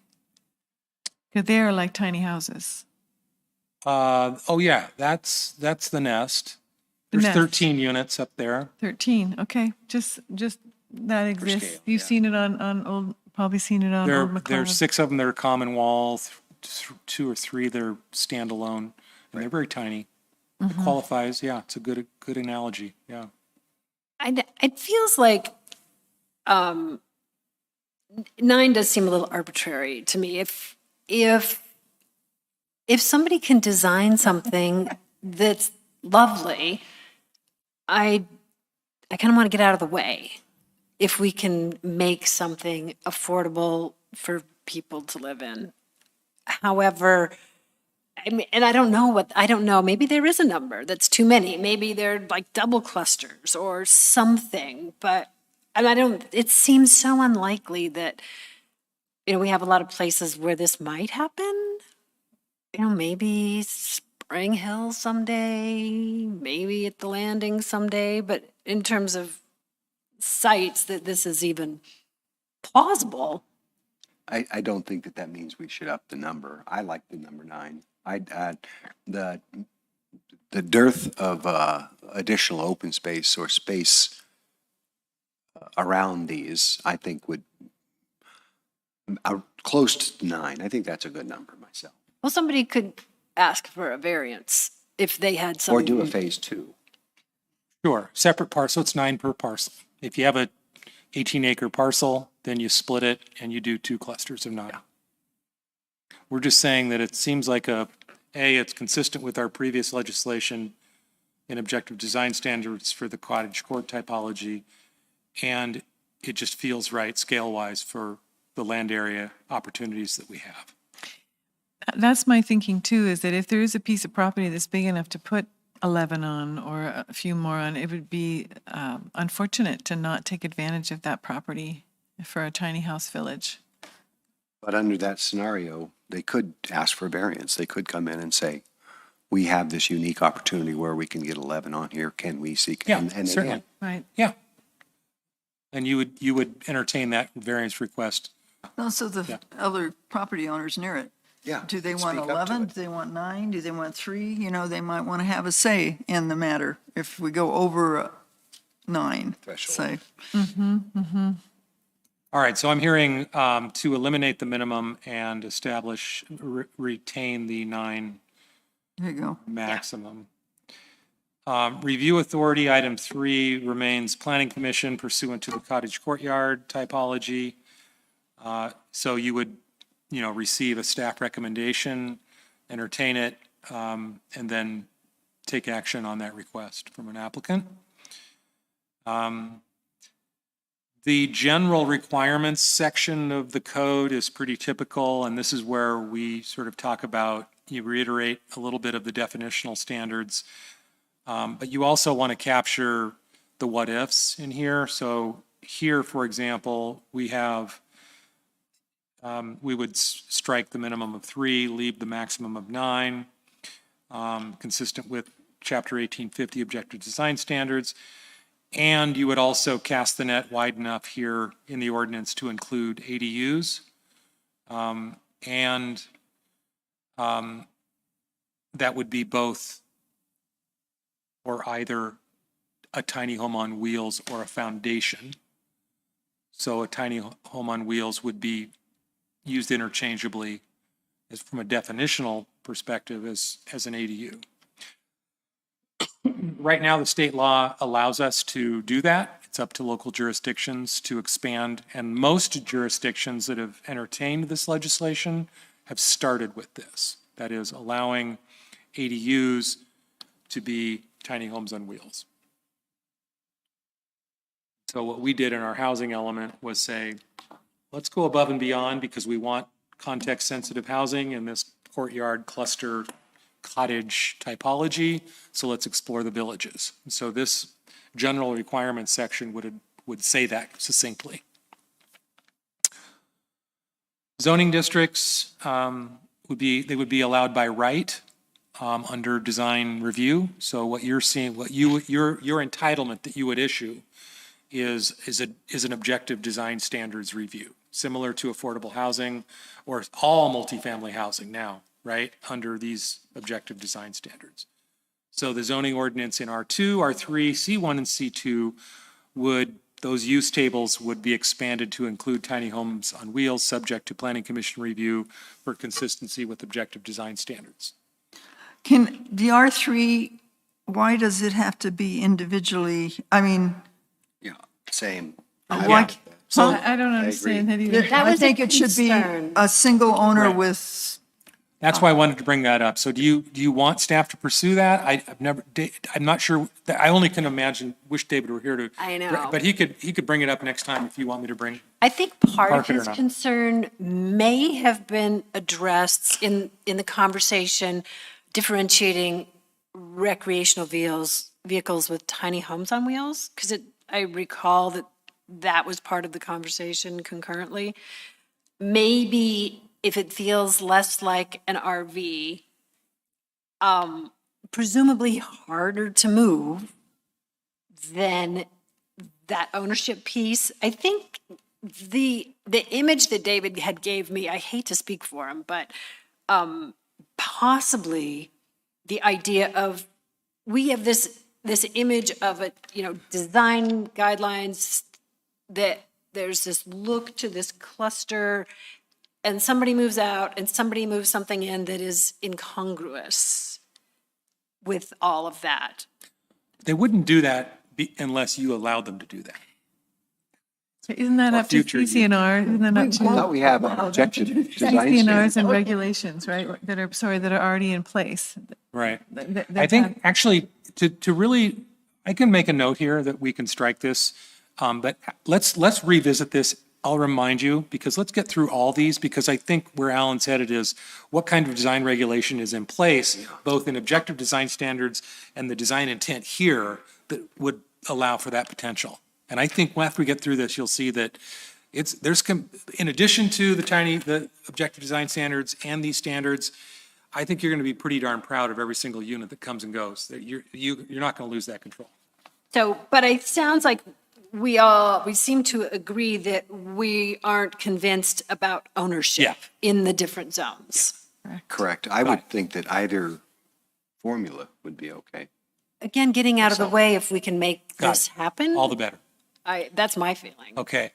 Because they are like tiny houses. Oh yeah, that's the nest. The There's nest. 13 units up there. 13, okay, just that exists. scale, You've yeah. seen it on old, probably seen it on Old McLeod. There's 6 of them that are common wall, 2 or 3 that are standalone, and they're very tiny. It qualifies, yeah, it's a good analogy, yeah. It feels like 9 does seem a little arbitrary to me. If if somebody can design something that's lovely, I kind of want to get out of the way. If we can make something affordable for people to live in. However, I mean, and I don't know, maybe there is a number that's too many. Maybe they're like double clusters or something, but it seems so unlikely that, we have a lot of places where this might happen. Maybe Spring Hill someday, maybe at the Landing someday, but in terms of sites that this is even plausible. I don't think that means we should up the number. I like the number 9. The dearth of additional open space or space around these, I think would close to 9. I think that's a good number myself. Well, somebody could ask for a variance if they had some. Or do a phase 2. Sure, separate parcel, it's 9 per parcel. If you have a 18-acre parcel, then you split it and you do 2 clusters of 9. We're just saying that it seems like it's consistent with our previous legislation in objective design standards for the cottage court typology, and it just feels right scale-wise for the land area opportunities that we have. That's my thinking too, is that if there is a piece of property that's big enough to put 11 on or a few more on, it would be unfortunate to not take advantage of that property for a tiny house village. But under that scenario, they could ask for a variance. They could come in and say, we have this unique opportunity where we can get 11 on here. Can we seek? Yeah, and certainly. Right. Yeah. And you would entertain that variance request. No, so the other property owners near it, Yeah. do they speak want up to 11? it. Do they want 9? Do they want 3? They might want to have a say in the matter if we go over 9, Threshold. say. All right, so I'm hearing to eliminate the minimum and establish, retain the 9 There you go. maximum. Review authority, item 3 remains planning commission pursuant to the cottage courtyard typology. So you would, receive a staff recommendation, entertain it, and then take action on that request from an applicant. The general requirements section of the code is pretty typical, and this is where we sort of talk about, you reiterate a little bit of the definitional standards, but you also want to capture the what-ifs in here. So here, for example, we have, we would strike the minimum of 3, leave the maximum of 9, consistent with Chapter 1850 Objective Design Standards. And you would also cast the net wide enough here in the ordinance to include ADUs. And that would be both or either a tiny home on wheels or a foundation. So a tiny home on wheels would be used interchangeably as from a definitional perspective as an ADU. Right now, the state law allows us to do that. It's up to local jurisdictions to expand, and most jurisdictions that have entertained this legislation have started with this. That is, allowing ADUs to be tiny homes on wheels. So what we did in our housing element was say, let's go above and beyond because we want context-sensitive housing in this courtyard cluster cottage typology, so let's explore the villages. And so this general requirements section would say that succinctly. Zoning districts would be allowed by right under design review. So what you're seeing, your entitlement that you would issue is an objective design standards review, similar to affordable housing or all multifamily housing now, right, under these objective design standards. So the zoning ordinance in R2, R3, C1, and C2 those use tables would be expanded to include tiny homes on wheels subject to planning commission review for consistency with objective design standards. Can the R3, why does it have to be individually? I mean, Yeah, same. why? So I don't understand that either. That I was a think it should be concern. a single owner Right. with That's why I wanted to bring that up. So do you want staff to pursue that? I'm not sure, I only can imagine, wish David were here to. I know. But he could bring it up next time if you want me to bring. I think part of Park it or his not. concern may have been addressed in the conversation, differentiating recreational vehicles with tiny homes on wheels, because I recall that was part of the conversation concurrently. Maybe if it feels less like an RV, presumably harder to move than that ownership piece. I think the image that David had gave me, I hate to speak for him, but possibly the idea of, we have this image of design guidelines that there's this look to this cluster, and somebody moves out and somebody moves something in that is incongruous with all of that. They wouldn't do that unless you allowed them to do that. Isn't that up to future use. CCNR? Isn't that up I thought to we have objective design CCNRs standards. and regulations, right, that are already in place? Right. That I think actually to really, I can make a note here that we can strike this, but let's revisit this. I'll remind you, because let's get through all these, because I think where Alan's headed is what kind of design regulation is in place, both in objective design standards and the design intent here that would allow for that potential. And I think after we get through this, you'll see that in addition to the objective design standards and these standards, I think you're going to be pretty darn proud of every single unit that comes and goes. That you're not going to lose that control. So, but it sounds like we seem to agree that we aren't convinced about ownership in the different zones. Correct. I would think that either formula would be okay. Again, getting out of the way if we can make Got this it. happen. All the better. That's my feeling. Okay.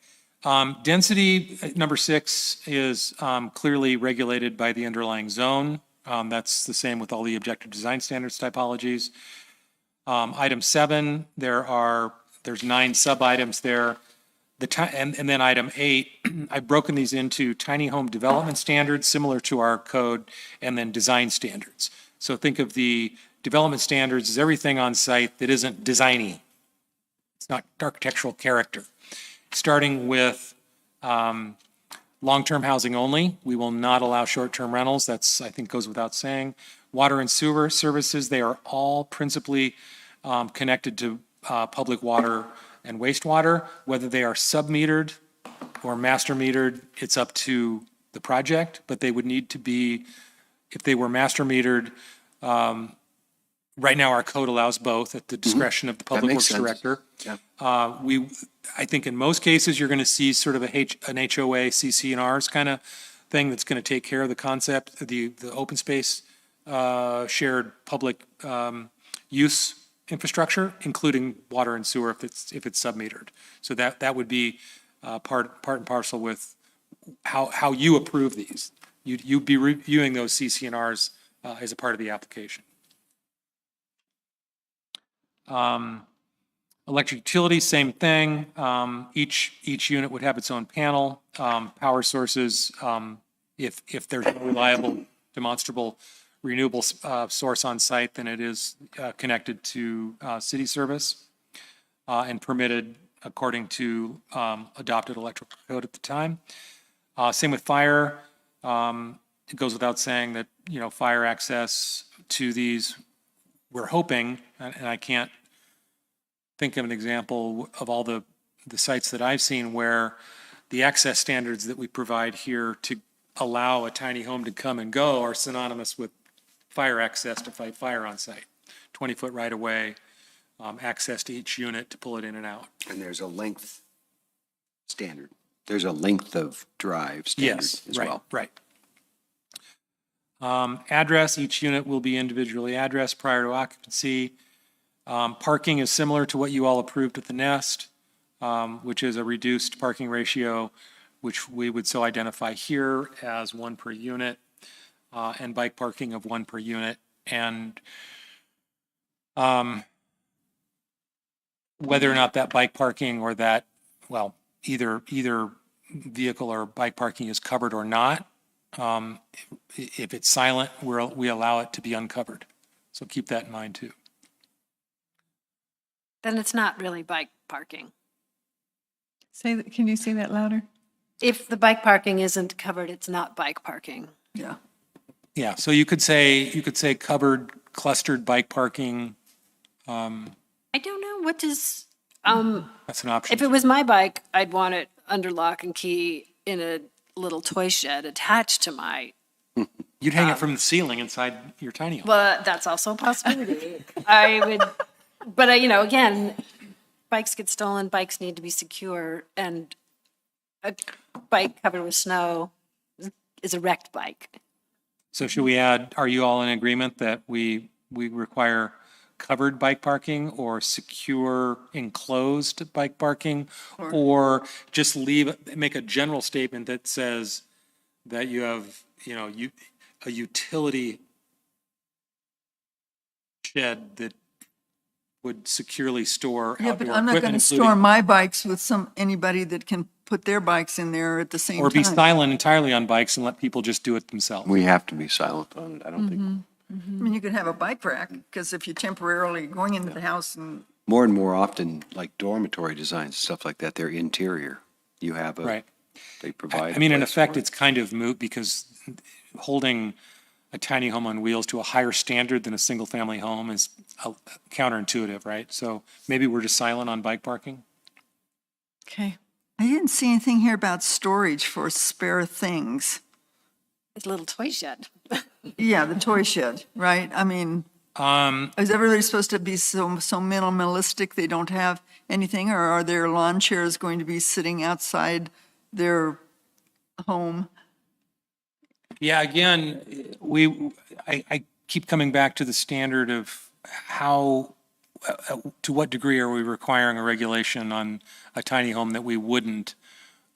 Density, number 6, is clearly regulated by the underlying zone. That's the same with all the objective design standards typologies. Item 7, there's 9 sub-items there. And then item 8, I've broken these into tiny home development standards, similar to our code, and then design standards. So think of the development standards as everything on site that isn't designy. It's not architectural character. Starting with long-term housing only, we will not allow short-term rentals. That's, I think, goes without saying. Water and sewer services, they are all principally connected to public water and wastewater. Whether they are sub-metered or master metered, it's up to the project, but they would need to be, if they were master metered, right now our code allows both at the discretion of the public makes works sense. director. Yeah. I think in most cases, you're going to see sort of an HOA, CC&Rs kind of thing that's going to take care of the concept, the open space, shared public use infrastructure, including water and sewer if it's sub-metered. So that would be part and parcel with how you approve these. You'd be reviewing those CC&Rs as a part of the application. Electric utilities, same thing. Each unit would have its own panel. Power sources, if there's no reliable, demonstrable, renewable source on site, then it is connected to city service and permitted according to adopted electrical code at the time. Same with fire. It goes without saying that, fire access to these, we're hoping, and I can't think of an example of all the sites that I've seen where the access standards that we provide here to allow a tiny home to come and go are synonymous with fire access to fight fire on site. 20-foot right of way, access to each unit to pull it in and out. And there's a length standard. There's a length of drive standard as well. Right. Address, each unit will be individually addressed prior to occupancy. Parking is similar to what you all approved at the Nest, which is a reduced parking ratio, which we would so identify here as 1 per unit, and bike parking of 1 per unit. And whether or not that bike parking or that, either vehicle or bike parking is covered or not, If it's silent, we allow it to be uncovered. So keep that in mind too. Then it's not really bike parking. Can you say that louder? If the bike parking isn't covered, it's not bike parking. Yeah. Yeah, so you could say covered clustered bike parking. I don't know, what does, That's an option. if it was my bike, I'd want it under lock and key in a little toy shed attached to my, You'd hang it from the ceiling inside your tiny home. well, that's also a possibility. I would, but again, bikes get stolen, bikes need to be secure, and a bike covered with snow is a wrecked bike. So should we add, are you all in agreement that we require covered bike parking or secure enclosed bike parking? Or just make a general statement that says that you have, a utility shed that would securely store Yeah, but outdoor I'm not going equipment, to store including, my bikes with anybody that can put their bikes in there at the same time. or be silent entirely on bikes and let people just do it themselves. We have to be silent on it. I don't think, I mean, you could have a bike rack, because if you're temporarily going into the house and, more and more often, like dormitory designs, stuff like that, they're interior. You have Right. they provide. I mean, a in place effect, for it. it's kind of moot because holding a tiny home on wheels to a higher standard than a single-family home is counterintuitive, right? So maybe we're just silent on bike parking? Okay. I didn't see anything here about storage for spare things. It's a little toy shed. Yeah, the toy shed, right? I mean, is everybody supposed to be so minimalistic they don't have anything? Or are their lawn chairs going to be sitting outside their home? Yeah, again, I keep coming back to the standard of how, to what degree are we requiring a regulation on a tiny home that we wouldn't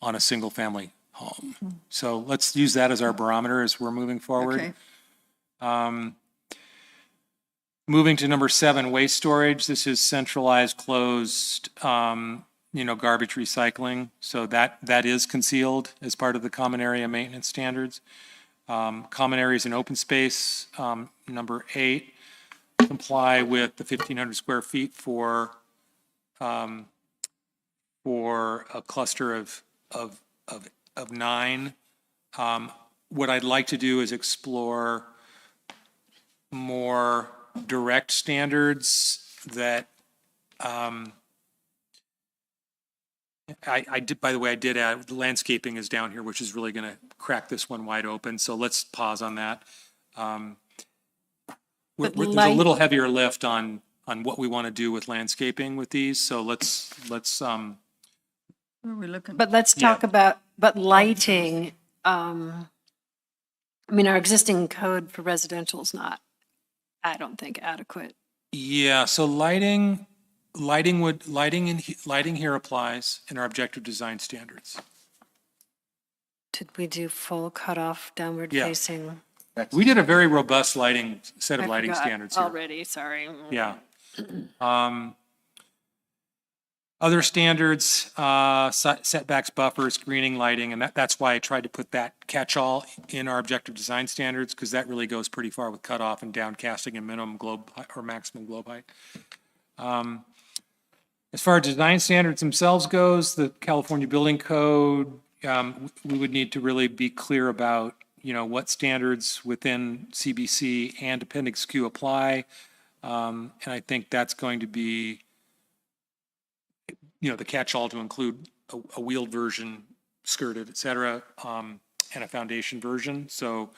on a single-family home? So let's use that as our barometer as we're moving forward. Okay. Moving to number 7, waste storage. This is centralized, closed, garbage recycling. So that is concealed as part of the common area maintenance standards. Common areas and open space, number 8, comply with the 1,500 square feet for a cluster of 9. What I'd like to do is explore more direct standards that I did, by the way, I did add, the landscaping is down here, which is really going to crack this one wide open. So let's pause on that. There's a little heavier lift on what we want to do with landscaping with these. So let's Where are we looking? But let's talk about, lighting, our existing code for residential is not, I don't think, adequate. yeah, so lighting here applies in our objective design standards. Did we do full cutoff, downward Yeah. facing? We did a very robust set of I lighting forgot standards here. already, sorry. Yeah. Other standards, setbacks, buffers, screening, lighting, and that's why I tried to put that catch-all in our objective design standards, because that really goes pretty far with cutoff and downcasting and minimum globe or maximum globe height. As far as design standards themselves goes, the California Building Code, we would need to really be clear about, what standards within CBC and Appendix Q apply. And I think that's going to be, the catch-all to include a wheeled version, skirted, et cetera, and a foundation version. So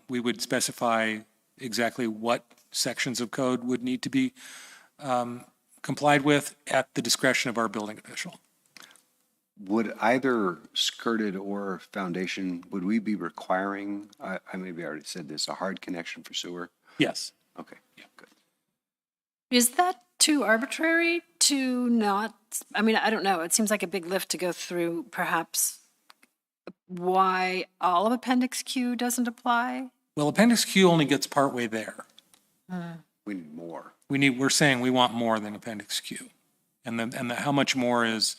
we would specify exactly what sections of code would need to be complied with at the discretion of our building official. Would either skirted or foundation, would we be requiring, I maybe already said this, a hard connection for sewer? Yes. Okay, good. Is that too arbitrary to not, I don't know, it seems like a big lift to go through perhaps why all of Appendix Q doesn't apply? Well, Appendix Q only gets partway there. We need more. We're saying we want more than Appendix Q. And how much more is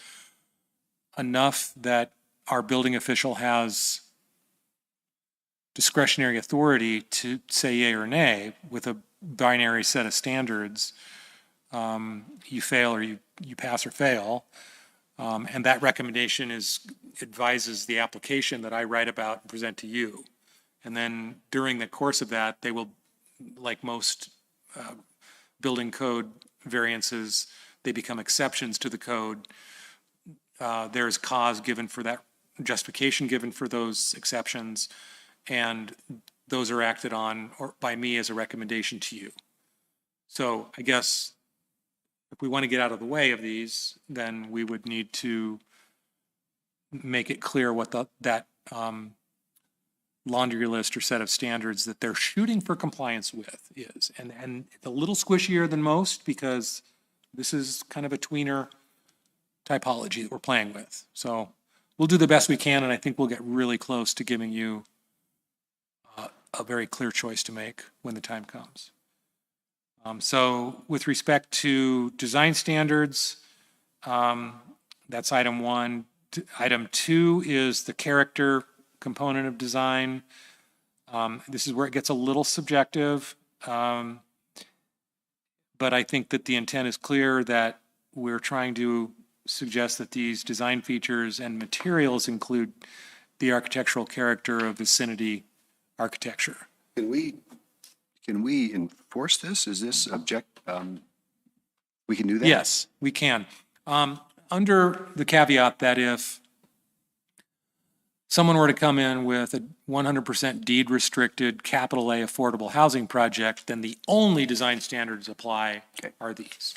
enough that our building official has discretionary authority to say yay or nay with a binary set of standards. You fail or you pass or fail. And that recommendation advises the application that I write about and present to you. And then during the course of that, they will, like most building code variances, they become exceptions to the code. There's cause given for that, justification given for those exceptions, and those are acted on or by me as a recommendation to you. So I guess if we want to get out of the way of these, then we would need to make it clear what that laundry list or set of standards that they're shooting for compliance with is. And it's a little squishier than most because this is kind of a tweener typology that we're playing with. So we'll do the best we can, and I think we'll get really close to giving you a very clear choice to make when the time comes. So with respect to design standards, that's item 1. Item 2 is the character component of design. This is where it gets a little subjective, but I think that the intent is clear that we're trying to suggest that these design features and materials include the architectural character of vicinity architecture. Can we enforce this? Is this we can do that? Yes, we can. Under the caveat that if someone were to come in with a 100% deed restricted capital A affordable housing project, then the only design standards apply are these.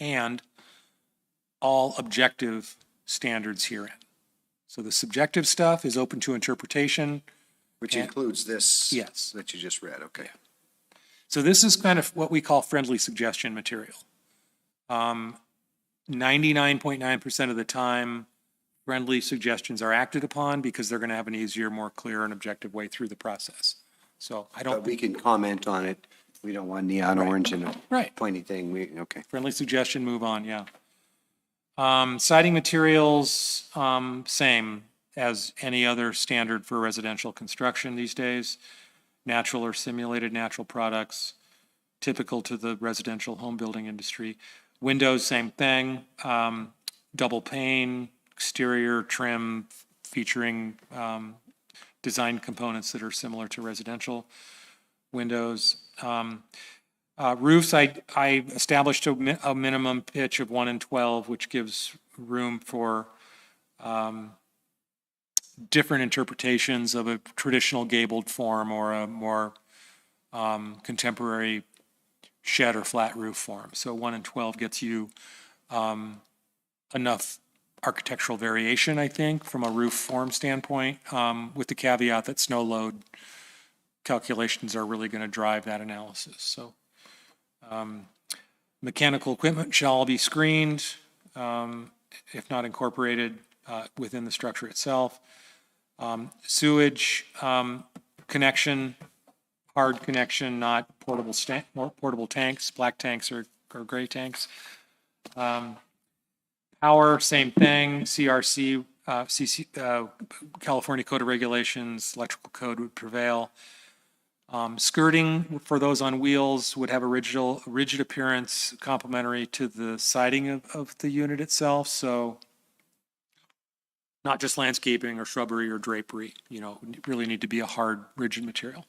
And all objective standards herein. So the subjective stuff is open to interpretation. Which includes this? Yes. That you just read, okay. So this is kind of what we call friendly suggestion material. 99.9% of the time, friendly suggestions are acted upon because they're going to have an easier, more clear and objective way through the process. So I don't. But we can comment on it. We don't want neon orange and a Right. pointy thing. Okay. Friendly suggestion, move on, yeah. Siding materials, same as any other standard for residential construction these days. Natural or simulated natural products, typical to the residential home building industry. Windows, same thing. Double pane, exterior trim featuring design components that are similar to residential windows. Roofs, I established a minimum pitch of 1 in 12, which gives room for different interpretations of a traditional gabled form or a more contemporary shed or flat roof form. So 1 in 12 gets you enough architectural variation, I think, from a roof form standpoint, with the caveat that snow load calculations are really going to drive that analysis. So mechanical equipment shall be screened, if not incorporated within the structure itself. Sewage connection, hard connection, not portable tanks, black tanks or gray tanks. Power, same thing. CRC, California Code of Regulations, electrical code would prevail. Skirting for those on wheels would have a rigid appearance complementary to the siding of the unit itself. So not just landscaping or shrubbery or drapery, really need to be a hard, rigid material.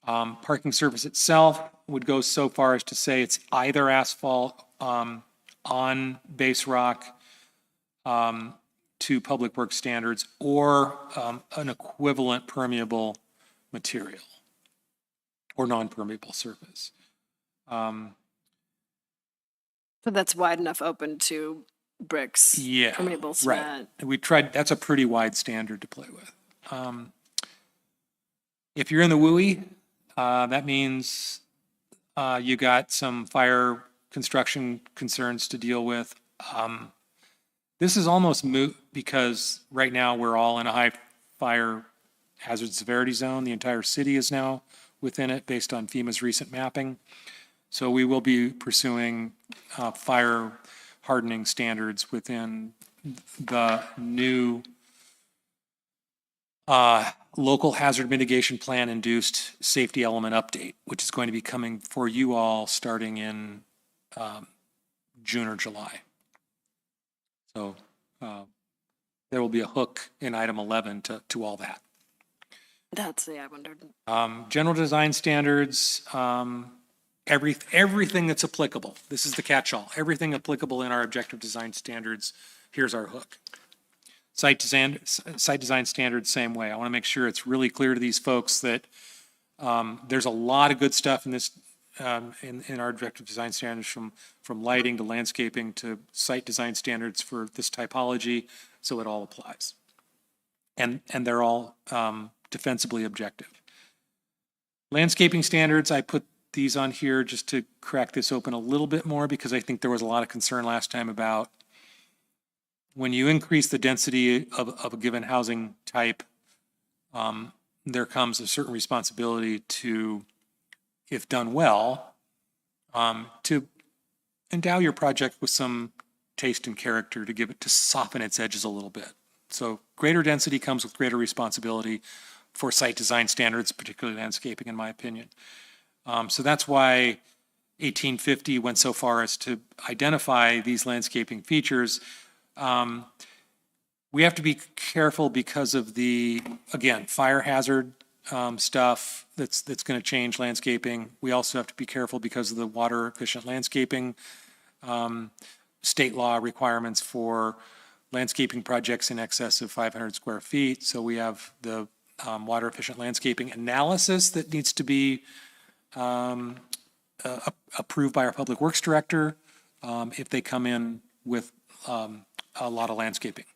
Parking surface itself would go so far as to say it's either asphalt on base rock to public works standards or an equivalent permeable material or non-permeable surface. So that's wide enough open to bricks, Yeah, permeable right. cement. We tried, that's a pretty wide standard to play with. If you're in the WUI, that means you got some fire construction concerns to deal with. This is almost moot because right now we're all in a high fire hazard severity zone. The entire city is now within it based on FEMA's recent mapping. So we will be pursuing fire hardening standards within the new local hazard mitigation plan induced safety element update, which is going to be coming for you all starting in June or July. So there will be a hook in item 11 to all that. That's the, I wondered. General design standards, everything that's applicable. This is the catch-all. Everything applicable in our objective design standards, here's our hook. Site design standards, same way. I want to make sure it's really clear to these folks that there's a lot of good stuff in this, in our objective design standards, from lighting to landscaping to site design standards for this typology, so it all applies. And they're all defensibly objective. Landscaping standards, I put these on here just to crack this open a little bit more, because I think there was a lot of concern last time about when you increase the density of a given housing type, there comes a certain responsibility to, if done well, to endow your project with some taste and character, to give it, to soften its edges a little bit. So greater density comes with greater responsibility for site design standards, particularly landscaping, in my opinion. So that's why 1850 went so far as to identify these landscaping features. We have to be careful because of the, again, fire hazard stuff that's going to change landscaping. We also have to be careful because of the water efficient landscaping state law requirements for landscaping projects in excess of 500 square feet. So we have the water efficient landscaping analysis that needs to be approved by our public works director if they come in with a lot of landscaping.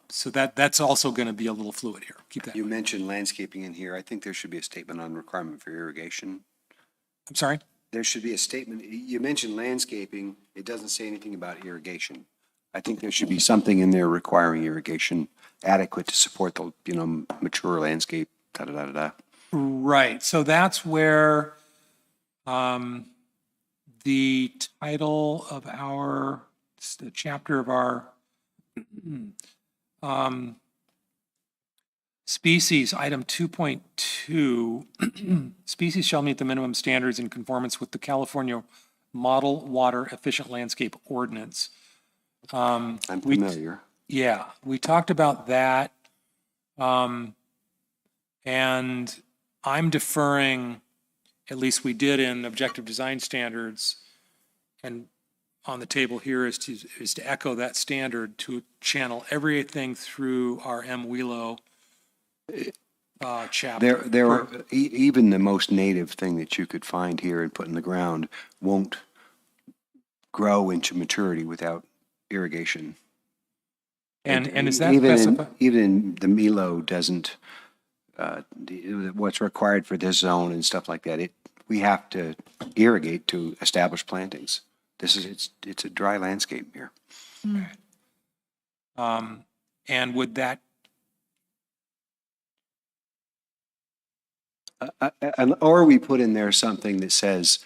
So that's also going to be a little fluid here. Keep that. You mentioned landscaping in here. I think there should be a statement on requirement for irrigation. I'm sorry? There should be a statement. You mentioned landscaping. It doesn't say anything about irrigation. I think there should be something in there requiring irrigation adequate to support the, mature landscape, da-da-da-da-da. Right. So that's where the title of our, the chapter of our species, item 2.2, species shall meet the minimum standards in conformance with the California Model Water Efficient Landscape Ordinance. I'm familiar. Yeah, we talked about that. And I'm deferring, at least we did in objective design standards, and on the table here is to echo that standard, to channel everything through our M. Wheelo chapter. There are, even the most native thing that you could find here and put in the ground won't grow into maturity without irrigation. And is that even specified? even the Milo doesn't, what's required for this zone and stuff like that, we have to irrigate to establish plantings. It's a dry landscape here. And would that, Or we put in there something that says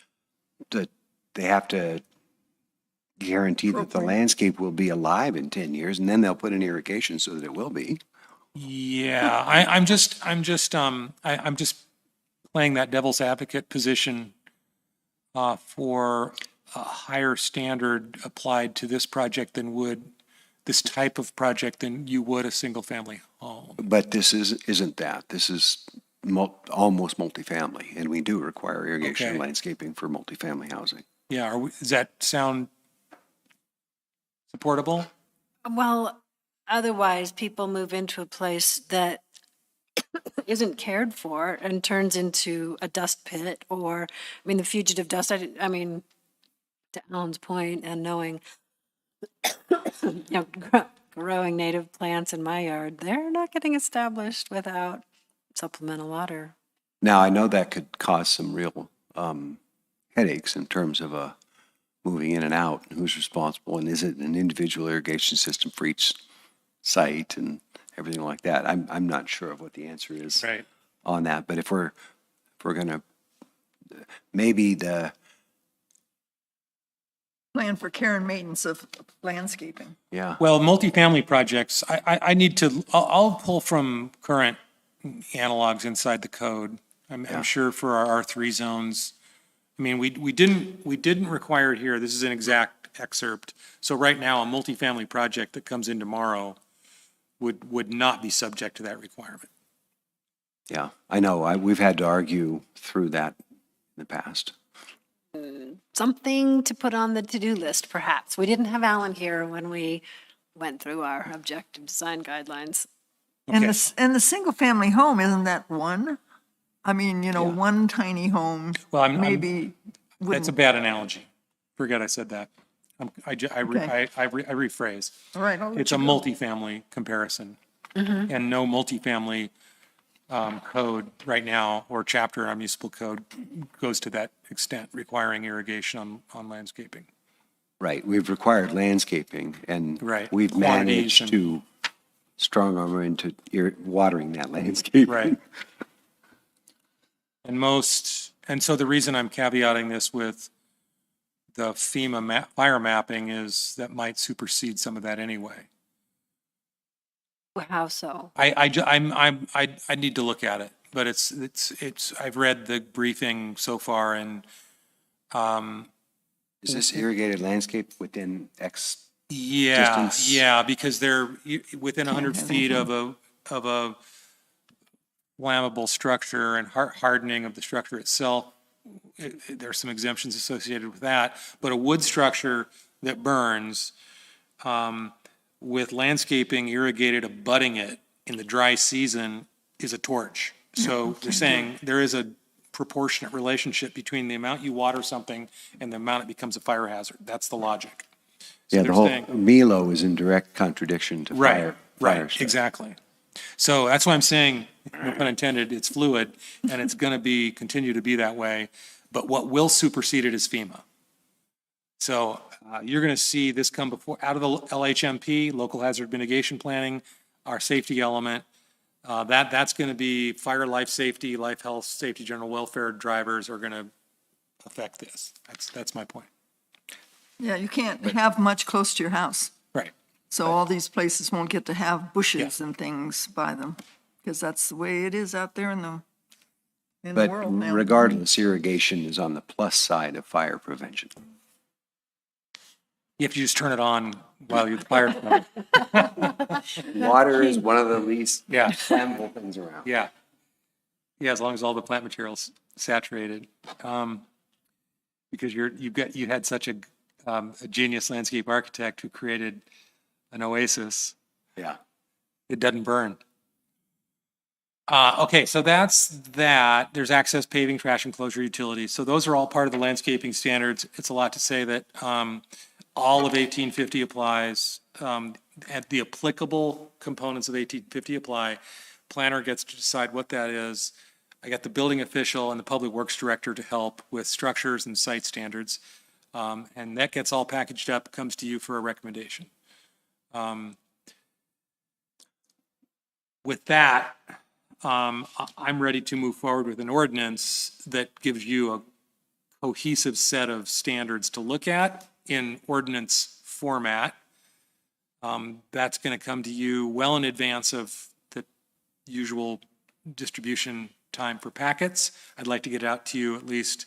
that they have to guarantee that the landscape will be alive in 10 years, and then they'll put in irrigation so that it will be. yeah, I'm just playing that devil's advocate position for a higher standard applied to this project than would, this type of project than you would a single family home. But this isn't that. This is almost multifamily, and we do require irrigation and Okay. landscaping for multifamily housing. Yeah, does that sound supportable? Well, otherwise people move into a place that isn't cared for and turns into a dust pit, or, I mean, the fugitive dust, I mean, to Alan's point, and knowing, growing native plants in my yard, they're not getting established without supplemental water. Now, I know that could cause some real headaches in terms of moving in and out, and who's responsible, and is it an individual irrigation system for each site and everything like that. I'm not sure of what the answer is Right. on that, but if we're going to, maybe plan for care and maintenance of landscaping. Yeah. Well, multifamily projects, I need to, I'll pull from current analogs inside the code. I'm sure for our R3 zones. I mean, we didn't require it here. This is an exact excerpt. So right now, a multifamily project that comes in tomorrow would not be subject to that requirement. Yeah, I know. We've had to argue through that in the past. Something to put on the to-do list, perhaps. We didn't have Alan here when we went through our objective design guidelines. And Okay. the single-family home, isn't that one? I mean, one tiny home, Well, maybe that's wouldn't, a bad analogy. Forget I said that. I Okay. rephrase. all right. I'll let It's a you go. multifamily comparison. And no multifamily code right now or chapter on municipal code goes to that extent, requiring irrigation on landscaping. Right, we've required landscaping, and Right, we've quantities managed and- to strong arm into watering that landscape. Right. And so the reason I'm caveating this with the FEMA fire mapping is that might supersede some of that anyway. How so? I need to look at it, but I've read the briefing so far and, Is this irrigated landscape within X? yeah, Distance. yeah, because they're within 100 feet of a flammable structure and hardening of the structure itself. There's some exemptions associated with that, but a wood structure that burns, with landscaping irrigated abutting it in the dry season is a torch. So they're saying there is a proportionate relationship between the amount you water something and the amount it becomes a fire hazard. That's the logic. So Yeah, they're the whole saying- Milo is in direct contradiction to fire. fire Right, stuff. exactly. So that's why I'm saying, no pun intended, it's fluid and it's going to continue to be that way. But what will supersede it is FEMA. So you're going to see this come out of the LHMP, local hazard mitigation planning, our safety element. That's going to be fire, life safety, life, health, safety, general welfare drivers are going to affect this. That's my point. Yeah, you can't have much close to your house. Right. So all these places won't get to have bushes and things by them, because that's the way it is out there in the But world now. regardless, irrigation is on the plus side of fire prevention. You have to just turn it on while you're the fire. Water is one of the least Yeah. flammable things around. Yeah. Yeah, as long as all the plant material's saturated. Because you had such a genius landscape architect who created an oasis. Yeah. It doesn't burn. Okay, so that's that. There's access, paving, trash enclosure, utilities. So those are all part of the landscaping standards. It's a lot to say that all of 1850 applies. At the applicable components of 1850 apply. Planner gets to decide what that is. I got the building official and the public works director to help with structures and site standards. And that gets all packaged up, comes to you for a recommendation. With that, I'm ready to move forward with an ordinance that gives you a cohesive set of standards to look at in ordinance format. That's going to come to you well in advance of the usual distribution time for packets. I'd like to get it out to you at least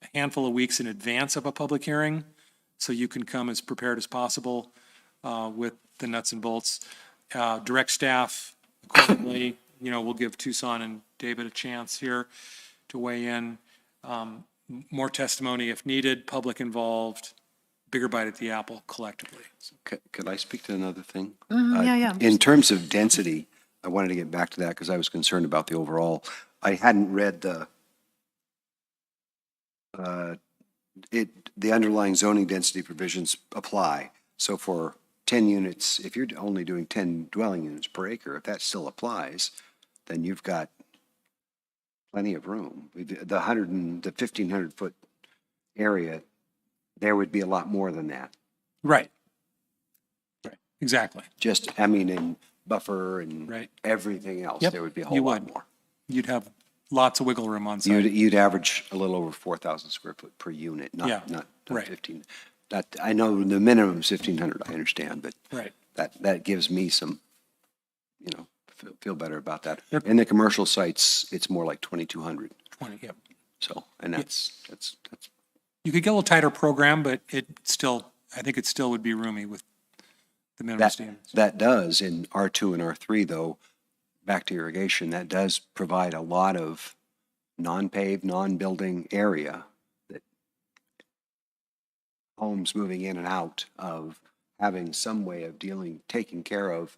a handful of weeks in advance of a public hearing, so you can come as prepared as possible with the nuts and bolts. Direct staff accordingly. We'll give Tucson and David a chance here to weigh in. More testimony if needed, public involved, bigger bite at the apple collectively. Could I speak to another thing? Yeah. In terms of density, I wanted to get back to that because I was concerned about the overall. I hadn't read the underlying zoning density provisions apply. So for 10 units, if you're only doing 10 dwelling units per acre, if that still applies, then you've got plenty of room. The 1,500 foot area, there would be a lot more than that. Right. Exactly. In buffer and Right. everything else, Yep, there would be a you whole lot would. more. You'd have lots of wiggle room on site. You'd average a little over 4,000 square foot per unit, Yeah, not right. 15. I know the minimum's 1,500, I understand, but Right. that gives me some, feel better about that. In the commercial sites, it's more like 2,200. 20, yeah. So, and that's, You could get a little tighter program, but I think it still would be roomy with the minimum standards. that does in R2 and R3 though, back to irrigation, that does provide a lot of non-paved, non-building area that homes moving in and out of having some way of taking care of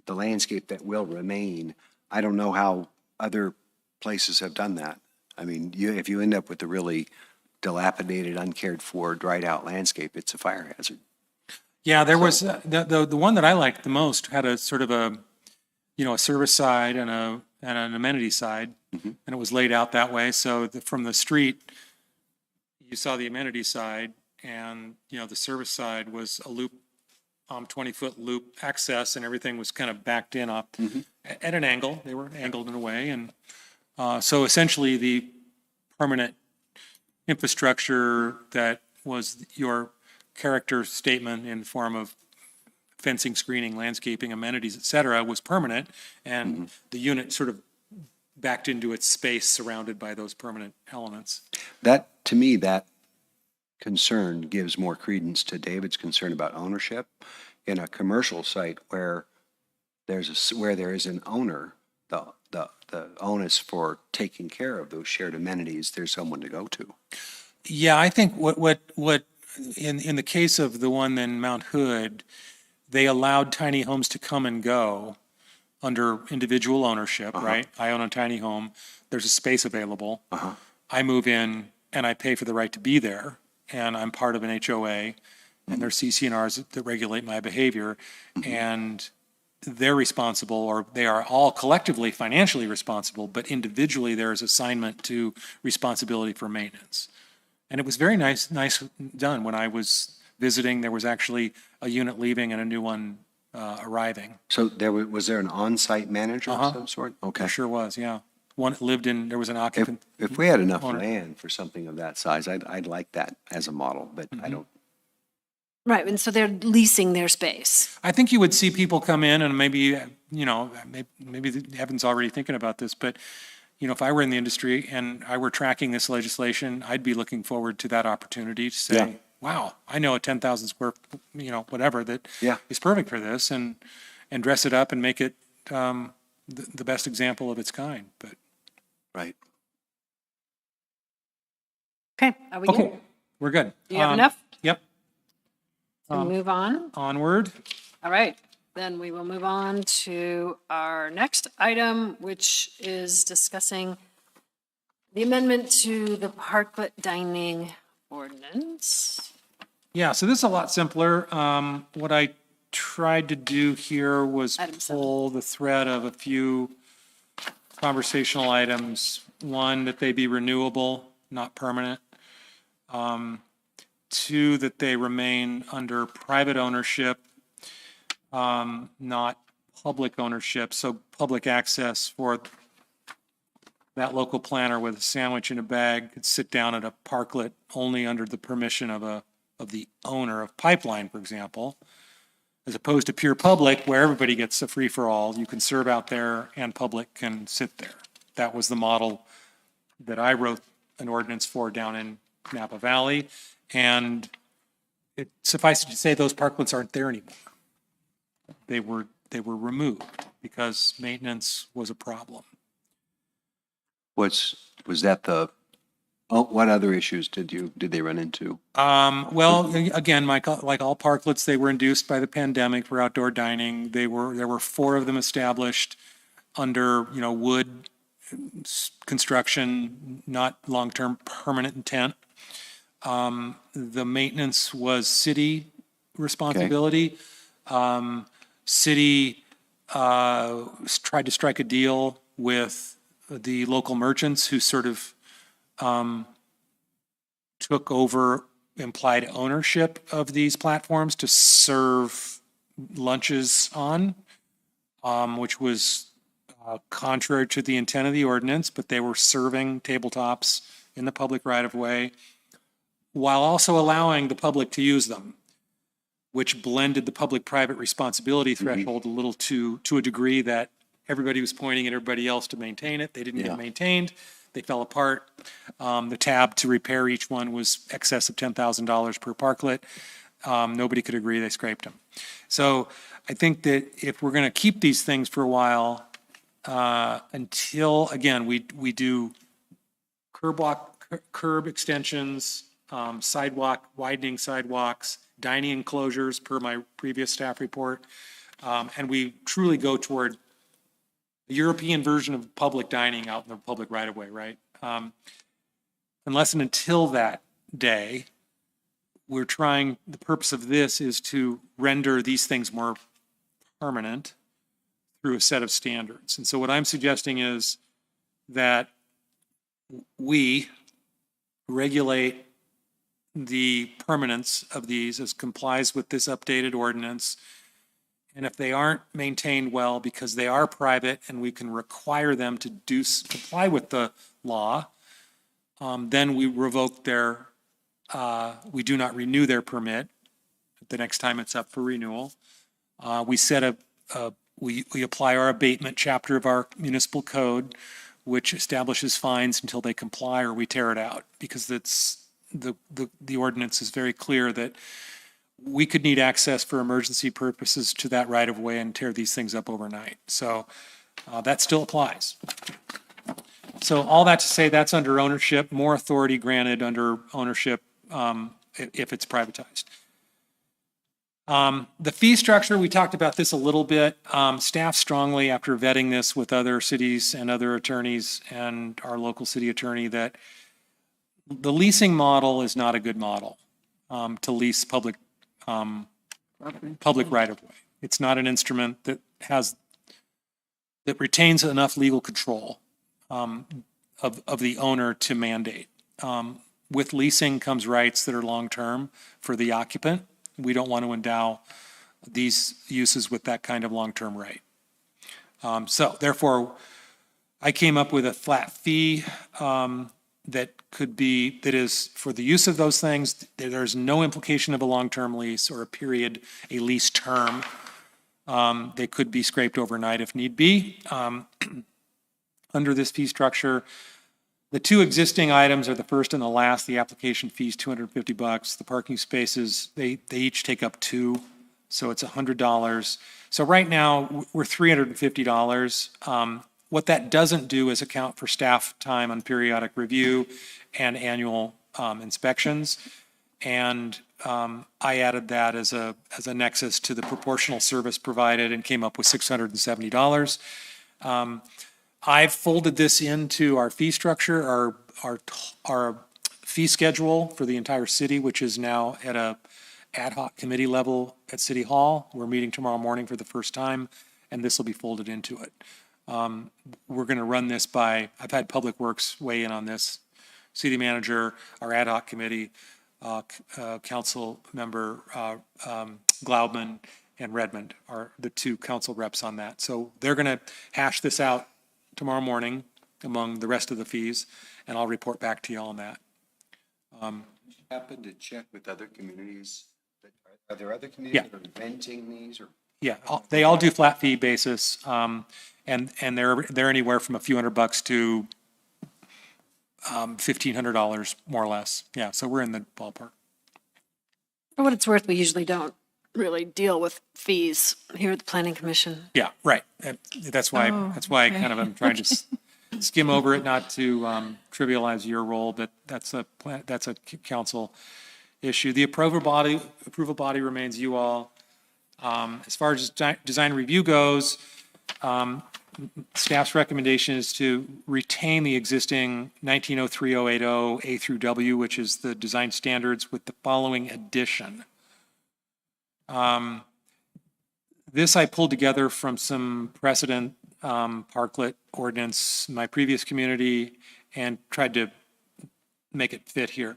the landscape that will remain. I don't know how other places have done that. I mean, if you end up with a really dilapidated, uncared for, dried out landscape, it's a fire hazard. Yeah, there was, the one that I liked the most had a sort of a service side and an amenity side, and it was laid out that way. So from the street, you saw the amenity side, and, the service side was a loop, 20-foot loop access, and everything was kind of backed in up at an angle. They were angled in a way. And so essentially the permanent infrastructure that was your character statement in the form of fencing, screening, landscaping, amenities, et cetera, was permanent, and the unit sort of backed into its space surrounded by those permanent elements. That, to me, that concern gives more credence to David's concern about ownership. In a commercial site where there is an owner, the onus for taking care of those shared amenities, there's someone to go to. Yeah, I think what in the case of the one in Mount Hood, they allowed tiny homes to come and go under individual ownership, right? I own a tiny home. There's a space available. I move in and I pay for the right to be there, and I'm part of an HOA, and there's CC&Rs that regulate my behavior, and they're responsible, or they are all collectively financially responsible, but individually there is assignment to responsibility for maintenance. And it was very nice done. When I was visiting, there was actually a unit leaving and a new one arriving. So was there an on-site manager of some sort? Okay. There sure was, yeah. One lived in, there was an occupant. If we had enough owner. land for something of that size, I'd like that as a model, but I don't. Right, and so they're leasing their space. I think you would see people come in and maybe, maybe Evan's already thinking about this, but, if I were in the industry and I were tracking this legislation, I'd be looking forward to that opportunity to say, wow, I know a 10,000 square, whatever that is perfect for this, and dress it up and make it the best example of its kind. But Right. Okay, are we good? okay, we're good. Do you have enough? Yep. To move on? Onward. All right, then we will move on to our next item, which is discussing the amendment to the parklet dining ordinance. Yeah, so this is a lot simpler. What I tried to do here was Item 7. pull the thread of a few conversational items. One, that they be renewable, not permanent. 2, that they remain under private ownership, not public ownership. So public access for that local planner with a sandwich in a bag could sit down at a parklet only under the permission of the owner of Pipeline, for example, as opposed to pure public where everybody gets a free-for-all. You can serve out there and public can sit there. That was the model that I wrote an ordinance for down in Napa Valley. And it suffices to say those parklets aren't there anymore. They were removed because maintenance was a problem. Was that what other issues did they run into? Well, again, like all parklets, they were induced by the pandemic for outdoor dining. There were 4 of them established under, wood construction, not long-term permanent intent. The maintenance was city responsibility. City tried to strike a deal with the local merchants who sort of took over implied ownership of these platforms to serve lunches on, which was contrary to the intent of the ordinance, but they were serving tabletops in the public right-of-way. while also allowing the public to use them, which blended the public-private responsibility threshold a little to a degree that everybody was pointing at everybody else to maintain it. They didn't get maintained. They fell apart. The tab to repair each one was excess of $10,000 per parklet. Nobody could agree. They scraped them. So I think that if we're going to keep these things for a while, until, again, we do curb extensions, widening sidewalks, dining enclosures per my previous staff report, and we truly go toward the European version of public dining out in the public right of way, right? Unless and until that day, the purpose of this is to render these things more permanent through a set of standards. And so what I'm suggesting is that we regulate the permanence of these as complies with this updated ordinance. And if they aren't maintained well because they are private and we can require them to comply with the law, then we revoke we do not renew their permit the next time it's up for renewal. We apply our abatement chapter of our municipal code, which establishes fines until they comply, or we tear it out, because the ordinance is very clear that we could need access for emergency purposes to that right of way and tear these things up overnight. So that still applies. So all that to say, that's under ownership, more authority granted under ownership if it's privatized. The fee structure, we talked about this a little bit. Staff strongly, after vetting this with other cities and other attorneys and our local city attorney, that the leasing model is not a good model to lease public right of way. It's not an instrument that retains enough legal control of the owner to mandate. With leasing comes rights that are long-term for the occupant. We don't want to endow these uses with that kind of long-term right. So therefore, I came up with a flat fee that is for the use of those things. There's no implication of a long-term lease or a lease term. They could be scraped overnight if need be. Under this fee structure, the two existing items are the first and the last. The application fee is $250. The parking spaces, they each take up $2, so it's $100. So right now, we're $350. What that doesn't do is account for staff time on periodic review and annual inspections. And I added that as a nexus to the proportional service provided and came up with $670. I've folded this into our fee structure, our fee schedule for the entire city, which is now at a ad hoc committee level at City Hall. We're meeting tomorrow morning for the first time, and this will be folded into it. We're going to run this I've had Public Works weigh in on this, city manager, our ad hoc committee, council member Glaubman and Redmond are the two council reps on that. So they're going to hash this out tomorrow morning among the rest of the fees, and I'll report back to you on that. Happen to check with other communities? Are there other communities that are renting these? Or? Yeah, they all do flat fee basis, and they're anywhere from a few $100 to $1,500 more or less. Yeah, so we're in the ballpark. For what it's worth, we usually don't really deal with fees here at the Planning Commission. Yeah, right. That's why I kind of am trying to skim over it, not to trivialize your role, but that's a council issue. The approval body remains you all. As far as design review goes, staff's recommendation is to retain the existing 1903-080 A through W, which is the design standards, with the following addition. This I pulled together from some precedent parklet ordinance in my previous community and tried to make it fit here.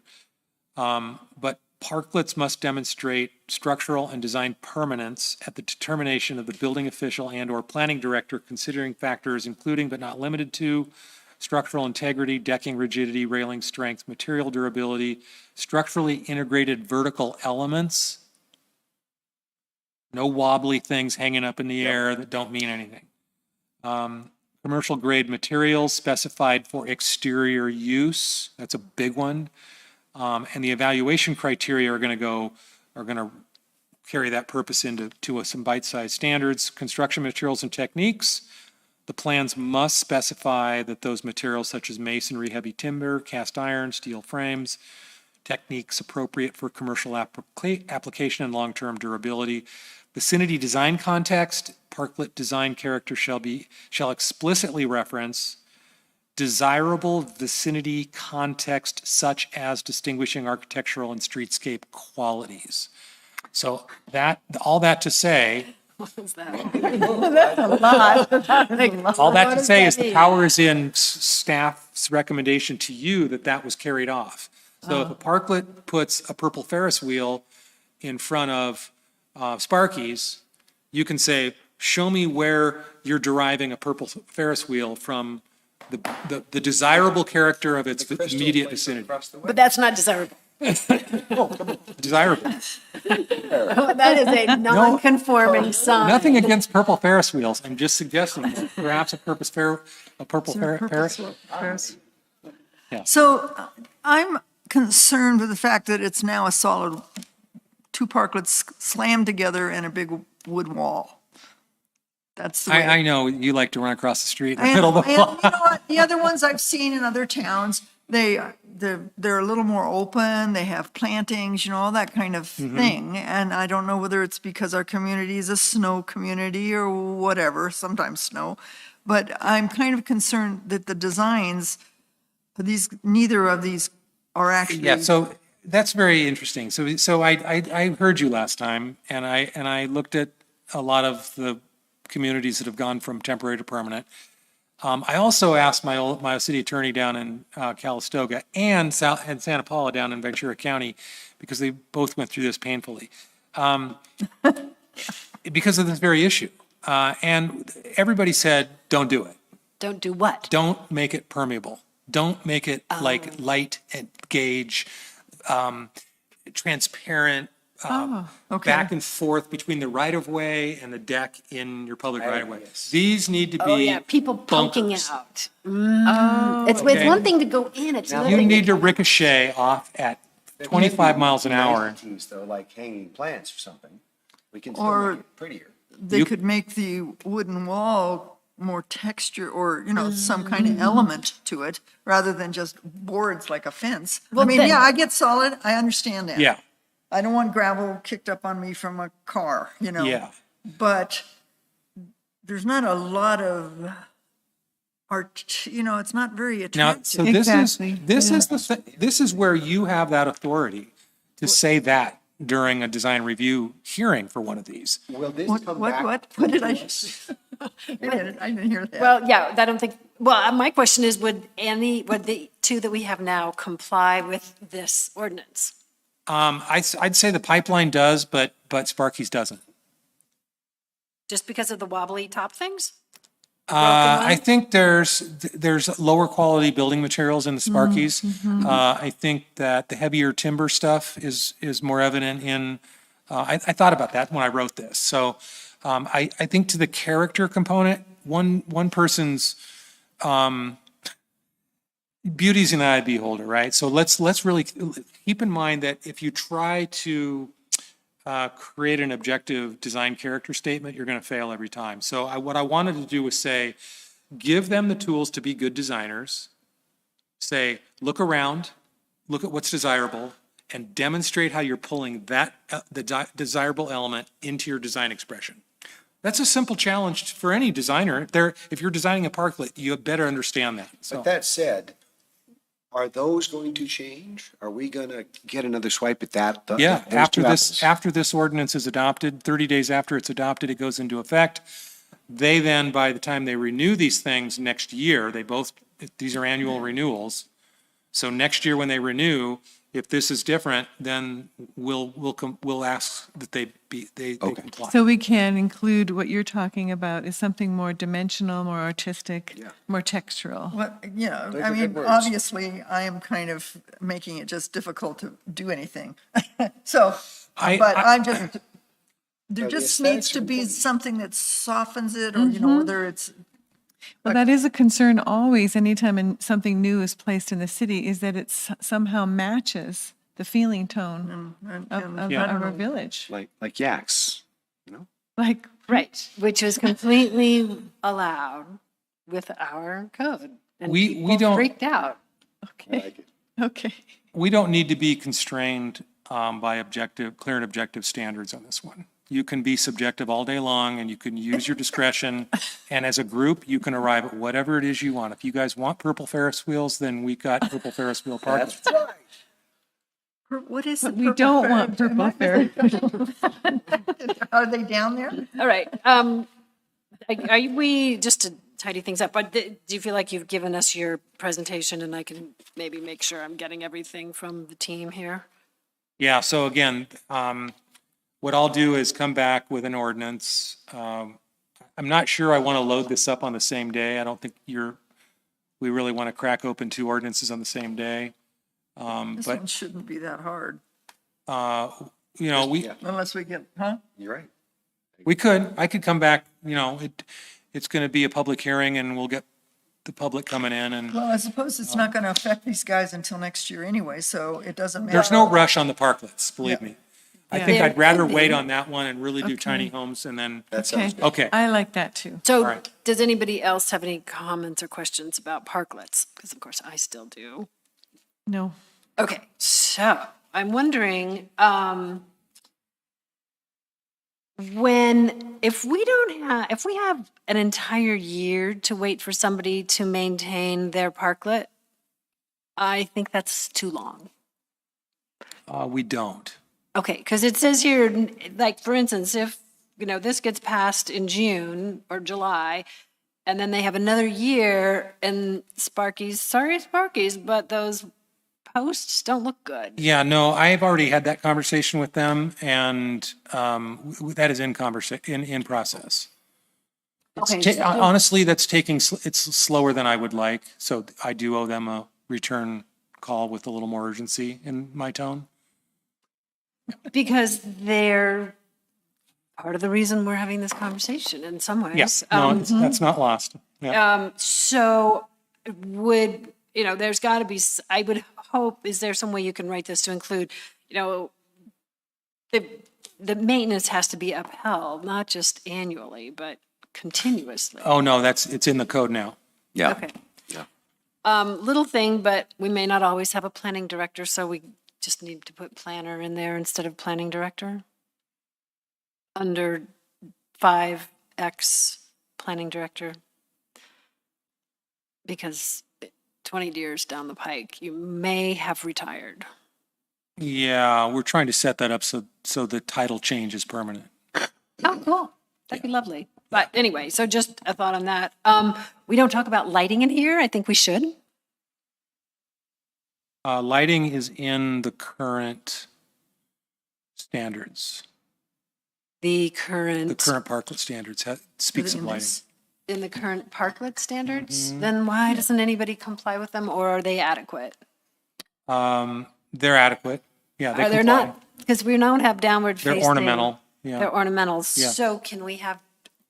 But parklets must demonstrate structural and design permanence at the determination of the building official and/or planning director, considering factors including but not limited to structural integrity, decking rigidity, railing strength, material durability, structurally integrated vertical elements. No wobbly things hanging up in the air that don't mean anything. Commercial grade materials specified for exterior use. That's a big one. And the evaluation criteria are going to carry that purpose into some bite-sized standards. Construction materials and techniques. The plans must specify that those materials such as masonry, heavy timber, cast iron, steel frames, techniques appropriate for commercial application and long-term durability. Vicinity design context, parklet design character shall explicitly reference desirable vicinity context such as distinguishing architectural and streetscape qualities. So all that to say is the power is in staff's recommendation to you that was carried off. So if a parklet puts a purple Ferris wheel in front of Sparky's, you can say, show me where you're deriving a purple Ferris wheel from the desirable character of its immediate vicinity. But that's not desirable. Desirable. That is a non-conforming sign. Nothing against purple Ferris wheels. I'm just suggesting that perhaps a purple Ferris. Yeah. So I'm concerned with the fact that it's now a solid, two parklets slammed together in a big wood wall. That's the way. I know you like to run across the street in the middle of the And wall. you know what? The other ones I've seen in other towns, they're a little more open. They have plantings, all that kind of thing. And I don't know whether it's because our community is a snow community or whatever, sometimes snow. But I'm kind of concerned that the designs, neither of these are actually. Yeah, so that's very interesting. So I heard you last time, and I looked at a lot of the communities that have gone from temporary to permanent. I also asked my city attorney down in Calistoga and Santa Paula down in Ventura County, because they both went through this painfully, because of this very issue. And everybody said, don't do it. Don't do what? Don't make it permeable. Don't make it like light and gauge, transparent, back and forth between the right-of-way and the deck in your public right-of-way. These need to be People poking bunkers. out. It's one thing to go in, it's another You thing need to ricochet off at 25 miles an hour. Teams though, like hanging plants or something, we can Or- still make it prettier. They could make the wooden wall more texture or, some kind of element to it rather than just boards like a fence. I Well, mean, then- yeah, I get solid. I understand that. Yeah, I don't want gravel kicked up on me from a car, yeah. But there's not a lot of art, it's not very Now, attractive. so Exactly. this is where you have that authority to say that during a design review hearing for one of these. Will this What, come what, back? what did I? I didn't hear that. Well, yeah, I don't think, my question is, would the two that we have now comply with this ordinance? I'd say the pipeline does, but Sparky's doesn't. Just because of the wobbly top things? I think there's lower quality building materials in the Sparkies. I think that the heavier timber stuff is more evident in, I thought about that when I wrote this. So I think to the character component, one person's beauty's in the eye of the beholder, right? So let's really keep in mind that if you try to create an objective design character statement, you're going to fail every time. So what I wanted to do was say, give them the tools to be good designers. Say, look around, look at what's desirable, and demonstrate how you're pulling that desirable element into your design expression. That's a simple challenge for any designer. If you're designing a parklet, you better understand that. So. But that said, are those going to change? Are we going to get another swipe at that? Yeah, those two apples? after this ordinance is adopted, 30 days after it's adopted, it goes into effect. They then, by the time they renew these things next year, these are annual renewals. So next year when they renew, If this is different, then we'll ask that they comply. So we can include what you're talking about is something more dimensional, more artistic, more textural. Well, you know, Those I are mean, good words. obviously, I am kind of making it just difficult to do anything. So, I- but I- I'm just, there the just needs aesthetics to are be important. something that softens it, or, you know, whether it's, Well, that is a concern always, anytime something new is placed in the city, is that it somehow matches the feeling tone of Yeah. our village. Like yaks, you know? Like, Right, which is completely allowed with our code. And We people don't- freaked out. okay, okay. We don't need to be constrained by clear and objective standards on this one. You can be subjective all day long, and you can use your discretion, and as a group, you can arrive at whatever it is you want. If you guys want purple Ferris wheels, then we got purple Ferris wheel parking. what is the We purple don't ferret? want purple ferret. Are they down there? All right, we, just to tidy things up, but do you feel like you've given us your presentation and I can maybe make sure I'm getting everything from the team here? Yeah, so again, what I'll do is come back with an ordinance. I'm not sure I want to load this up on the same day. I don't think we really want to crack open two ordinances on the same day. This But, one shouldn't be that hard, you know, unless we get, huh? You're right. I could come back, you know, it's going to be a public hearing and we'll get the public coming in and Well, I suppose it's not going to affect these guys until next year anyway, so it doesn't matter. there's no rush on the parklets, believe me. I think There I'd rather could wait be. on that one and really do tiny homes and then, That sounds Okay, good. okay. I like that too. All So right. does anybody else have any comments or questions about parklets? Because of course I still do. No. Okay, so I'm wondering, if we have an entire year to wait for somebody to maintain their parklet, I think that's too long. We don't. Okay, because it says here, like, for instance, if, you know, this gets passed in June or July, and then they have another year, and Sparky's, but those posts don't look good. Yeah, no, I've already had that conversation with them and that is in process. Okay, Honestly, it's slower than I would like, so I do owe them a return call with a little more urgency in my tone. because they're part of the reason we're having this conversation in some ways. Yes, no, that's not lost. Yeah. So would, you know, there's got to be, I would hope, is there some way you can write this to include, you know, the maintenance has to be upheld, not just annually, but continuously. Oh, no, it's in the code now. Yeah. Okay. Yeah. Little thing, but we may not always have a planning director, so we just need to put planner in there instead of planning director. Under 5X, planning director. Because 20 years down the pike, you may have retired. Yeah, we're trying to set that up so the title change is permanent. Oh, cool. That'd be lovely. But anyway, so just a thought on that. We don't talk about lighting in here. I think we should. Lighting is in the current standards. The The current, current parklet standards speaks of lighting. in the current parklet standards, then why doesn't anybody comply with them, or are they adequate? They're adequate. Yeah, they Are they comply. not? Because we don't have downward They're facing. ornamental. Yeah. They're ornamentals. Yeah. So can we have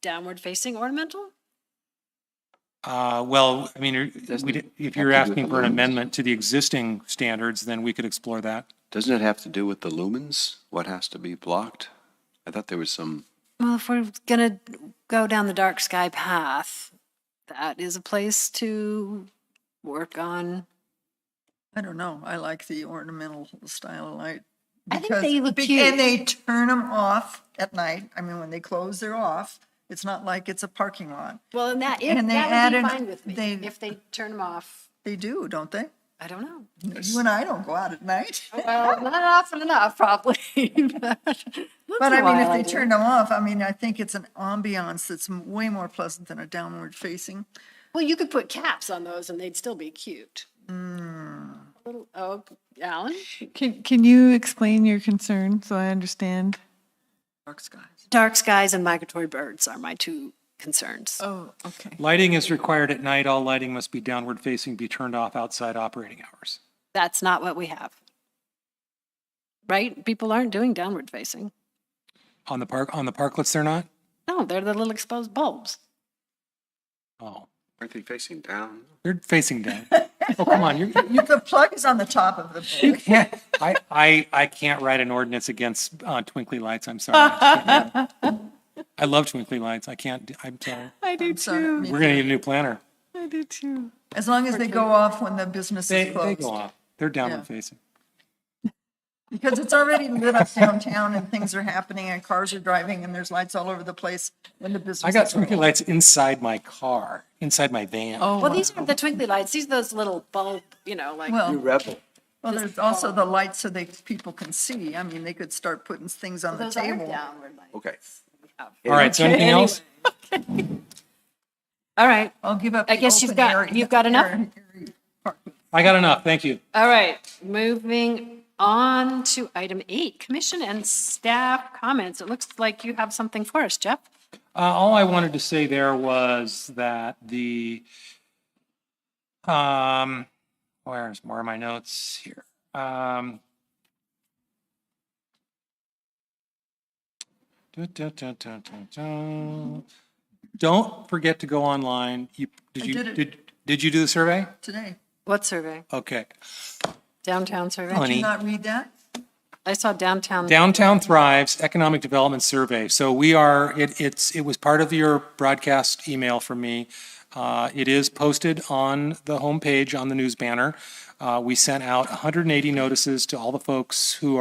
downward facing ornamental? Well, I mean, if you're have to do asking with for an the lumens? amendment to the existing standards, then we could explore that. Doesn't it have to do with the lumens? What has to be blocked? I thought there was some, Well, if we're gonna go down the dark sky path, that is a place to work on. I don't know. I like the ornamental style of light. I think because- they look bec- cute. And they turn them off at night. I mean, when they close, they're off. It's not like it's a parking lot. Well, and that, And they that would added- be fine with me, they- if they turn them off. They do, don't they? I don't know. You and I don't go out at night. Well, not often enough, probably. But I mean, if they turn them off, I mean, I think it's an ambiance that's way more pleasant than a downward facing. Well, you could put caps on those and they'd still be cute. Oh, Alan? Can you explain your concern so I understand? Dark skies. Dark skies and migratory birds are my two concerns. Oh, okay. Lighting is required at night. All lighting must be downward facing, be turned off outside operating hours. That's not what we have. Right? People aren't doing downward facing. On the parklets, they're not? No, they're the little exposed bulbs. Oh, Aren't they facing down? they're facing down. Oh, come on, The plug is on the top of the you can't, I can't write an ordinance against twinkly lights, I'm sorry. I love twinkly lights, I'm sorry. I do sorry. too. We're gonna need a new planner. I do too. As long as they go off when the business They is go closed. off, they're downward facing. Because it's already lit up downtown and things are happening and cars are driving and there's lights all over the place when the business I got is twinkly closed. lights inside my car, inside my van. Oh, Well, these aren't the twinkly lights. These are those little bulb, like. You Well, rebel. there's also the lights so people can see. I mean, they could start putting things on the Those are table. downward lights. Okay. All right, so anything Anyway. else? All right. I'll give up I the guess open area. you've got enough? I got enough, thank you. All right, moving on to item 8, commission and staff comments. It looks like you have something for us, Jeff. All I wanted to say there was that where are my notes here? Don't forget to go online. Did you do the survey? Today. What survey? Okay. Downtown survey? Honey. Did you not read that? I saw downtown. Downtown Thrives Economic Development Survey. So it was part of your broadcast email from me. It is posted on the homepage on the news banner. We sent out 180 notices to all the folks who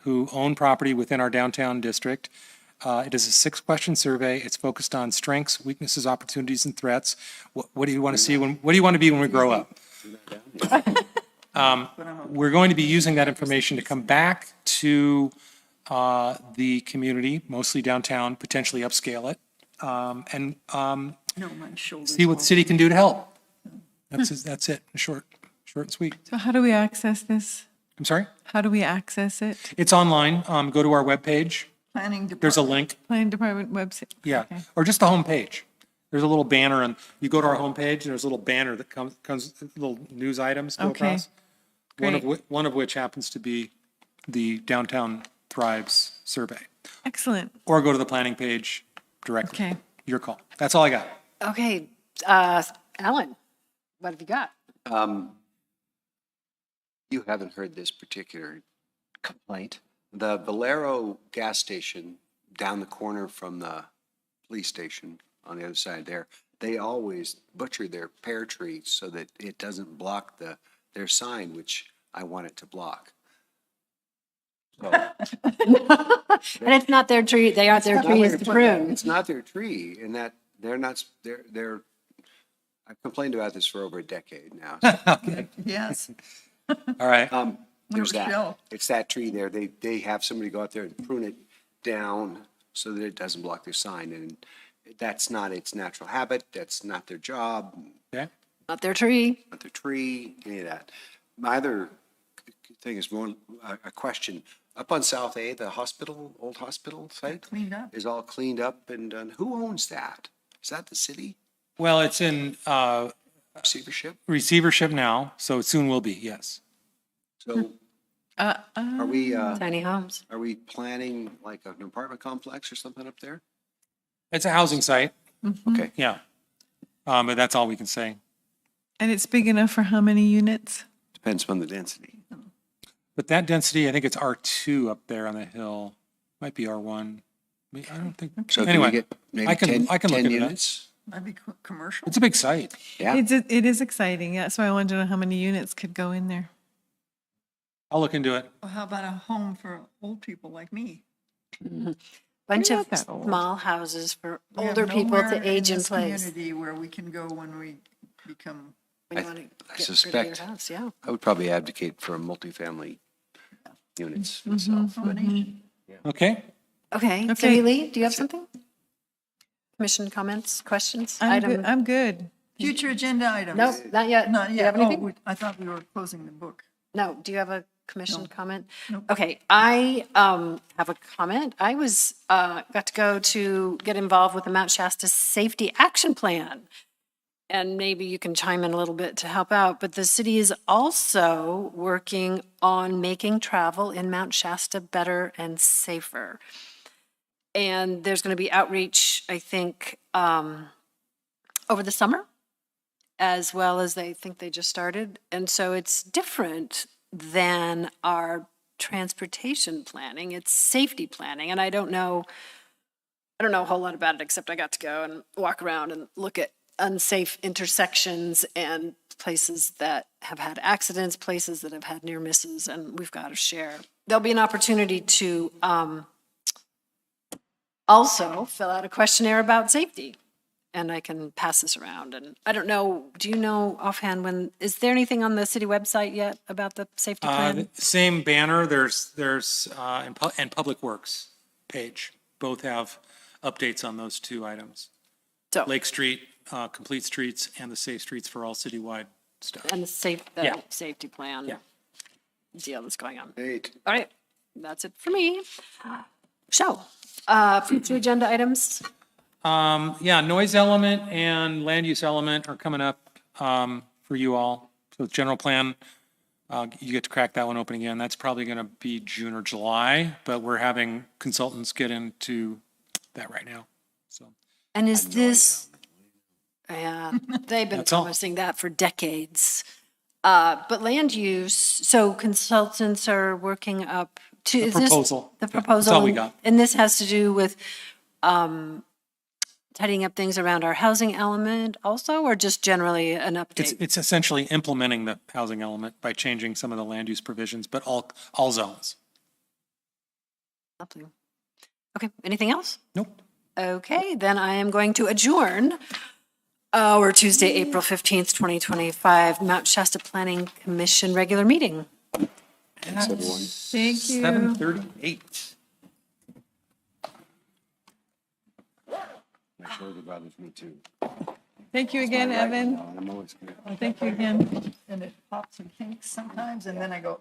who own property within our downtown district. It is a 6-question survey. It's focused on strengths, weaknesses, opportunities, and threats. What do you want to see what do you want to be when we grow up? We're going to be using that information to come back to the community, mostly downtown, potentially upscale it, and No, my shoulders. see what the city can do to help. That's it, short and sweet. So how do we access this? I'm sorry? How do we access it? It's online. Go to our webpage. Planning department. There's a link. Planning Department website? Yeah, Okay. or just the homepage. There's a little banner, and you go to our homepage, and there's a little banner that comes little news items go Okay. across. One of which happens to be the Downtown Thrives survey. Excellent. Or go to the planning page directly. Okay. Your call. That's all I got. Okay, Alan, what have you got? You haven't heard this particular complaint. The Valero gas station down the corner from the police station on the other side there, they always butcher their pear tree so that it doesn't block their sign, which I want it to block. So, And it's not their tree, they aren't their tree, it's the prune. it's not their tree, and that they're I've complained about this for over a decade now. Yes. All right. There's that. Michelle. It's that tree there. They have somebody go out there and prune it down so that it doesn't block their sign. And that's not its natural habit. That's not their job, Okay. Not their tree. not their tree, any of that. My other thing is more a question. Up on South A, the hospital, old hospital site Cleaned up. is all cleaned up and done. Who owns that? Is that the city Well, it's in receivership? receivership now, so it soon will be, yes. So are Tiny homes. we planning like an apartment complex or something up there? It's a housing site, Okay. yeah. But that's all we can say. And it's big enough for how many units? Depends on the density. But that density, I think it's R2 up there on the hill. Might be R1. I don't think, So can we anyway, get maybe I can 10 look into 10 that. units? That'd be commercial. It's a big site. Yeah. It is exciting. Yeah, so I wanted to know how many units could go in there. I'll look into it. Well, how about a home for old people like me? Bunch You're of not that old. small houses for We have older people nowhere to age in this place. Community where we can go when we become, When you I- want to I get rid of your suspect- house, yeah. I would probably advocate for multifamily units Mm-hmm. myself. combination. Okay? Okay, Okay. Cindy Lee, do you have something? Commission comments, questions? I'm Item good. I'm good. Future agenda items. Nope, not yet. Not Do you yet. have anything? I thought we were closing the book. No, do you have a commission comment? Nope. Okay, I have a comment. I was, got to go to get involved with the Mount Shasta Safety Action Plan. And maybe you can chime in a little bit to help out, but the city is also working on making travel in Mount Shasta better and safer. And there's going to be outreach, I think, over the summer, as well as they think they just started. And so it's different than our transportation planning. It's safety planning. And I don't know a whole lot about it, except I got to go and walk around and look at unsafe intersections and places that have had accidents, places that have had near misses, and we've got to share. There'll be an opportunity to also fill out a questionnaire about safety. And I can pass this around. And I don't know, do you know offhand is there anything on the city website yet about the safety plan? Same banner, there's and Public Works page. Both have updates on those two items. So, Lake Street, Complete Streets, and the Safe Streets for All citywide stuff. and the Yeah. safety plan Yeah. deal that's going on. Great. All right, that's it for me. So, future agenda items? Yeah, noise element and land use element are coming up for you all. So general plan, you get to crack that one open again. That's probably going to be June or July, but we're having consultants get into that right now. So And is this, yeah, they've been That's all. promising that for decades. But land use, so consultants are working up to. The is this proposal. The Yeah, proposal. that's all we got. And this has to do with tidying up things around our housing element also, or just generally an update? it's essentially implementing the housing element by changing some of the land use provisions, but all zones. Lovely. Okay, anything else? Nope. Okay, then I am going to adjourn our Tuesday, April 15th, 2025 Mount Shasta Planning Commission regular meeting. Thank you. 7:38. My shoulder bothers me too. Thank you again, Evan. I'm always good. Thank you again. And it pops and kinks sometimes, and then I go,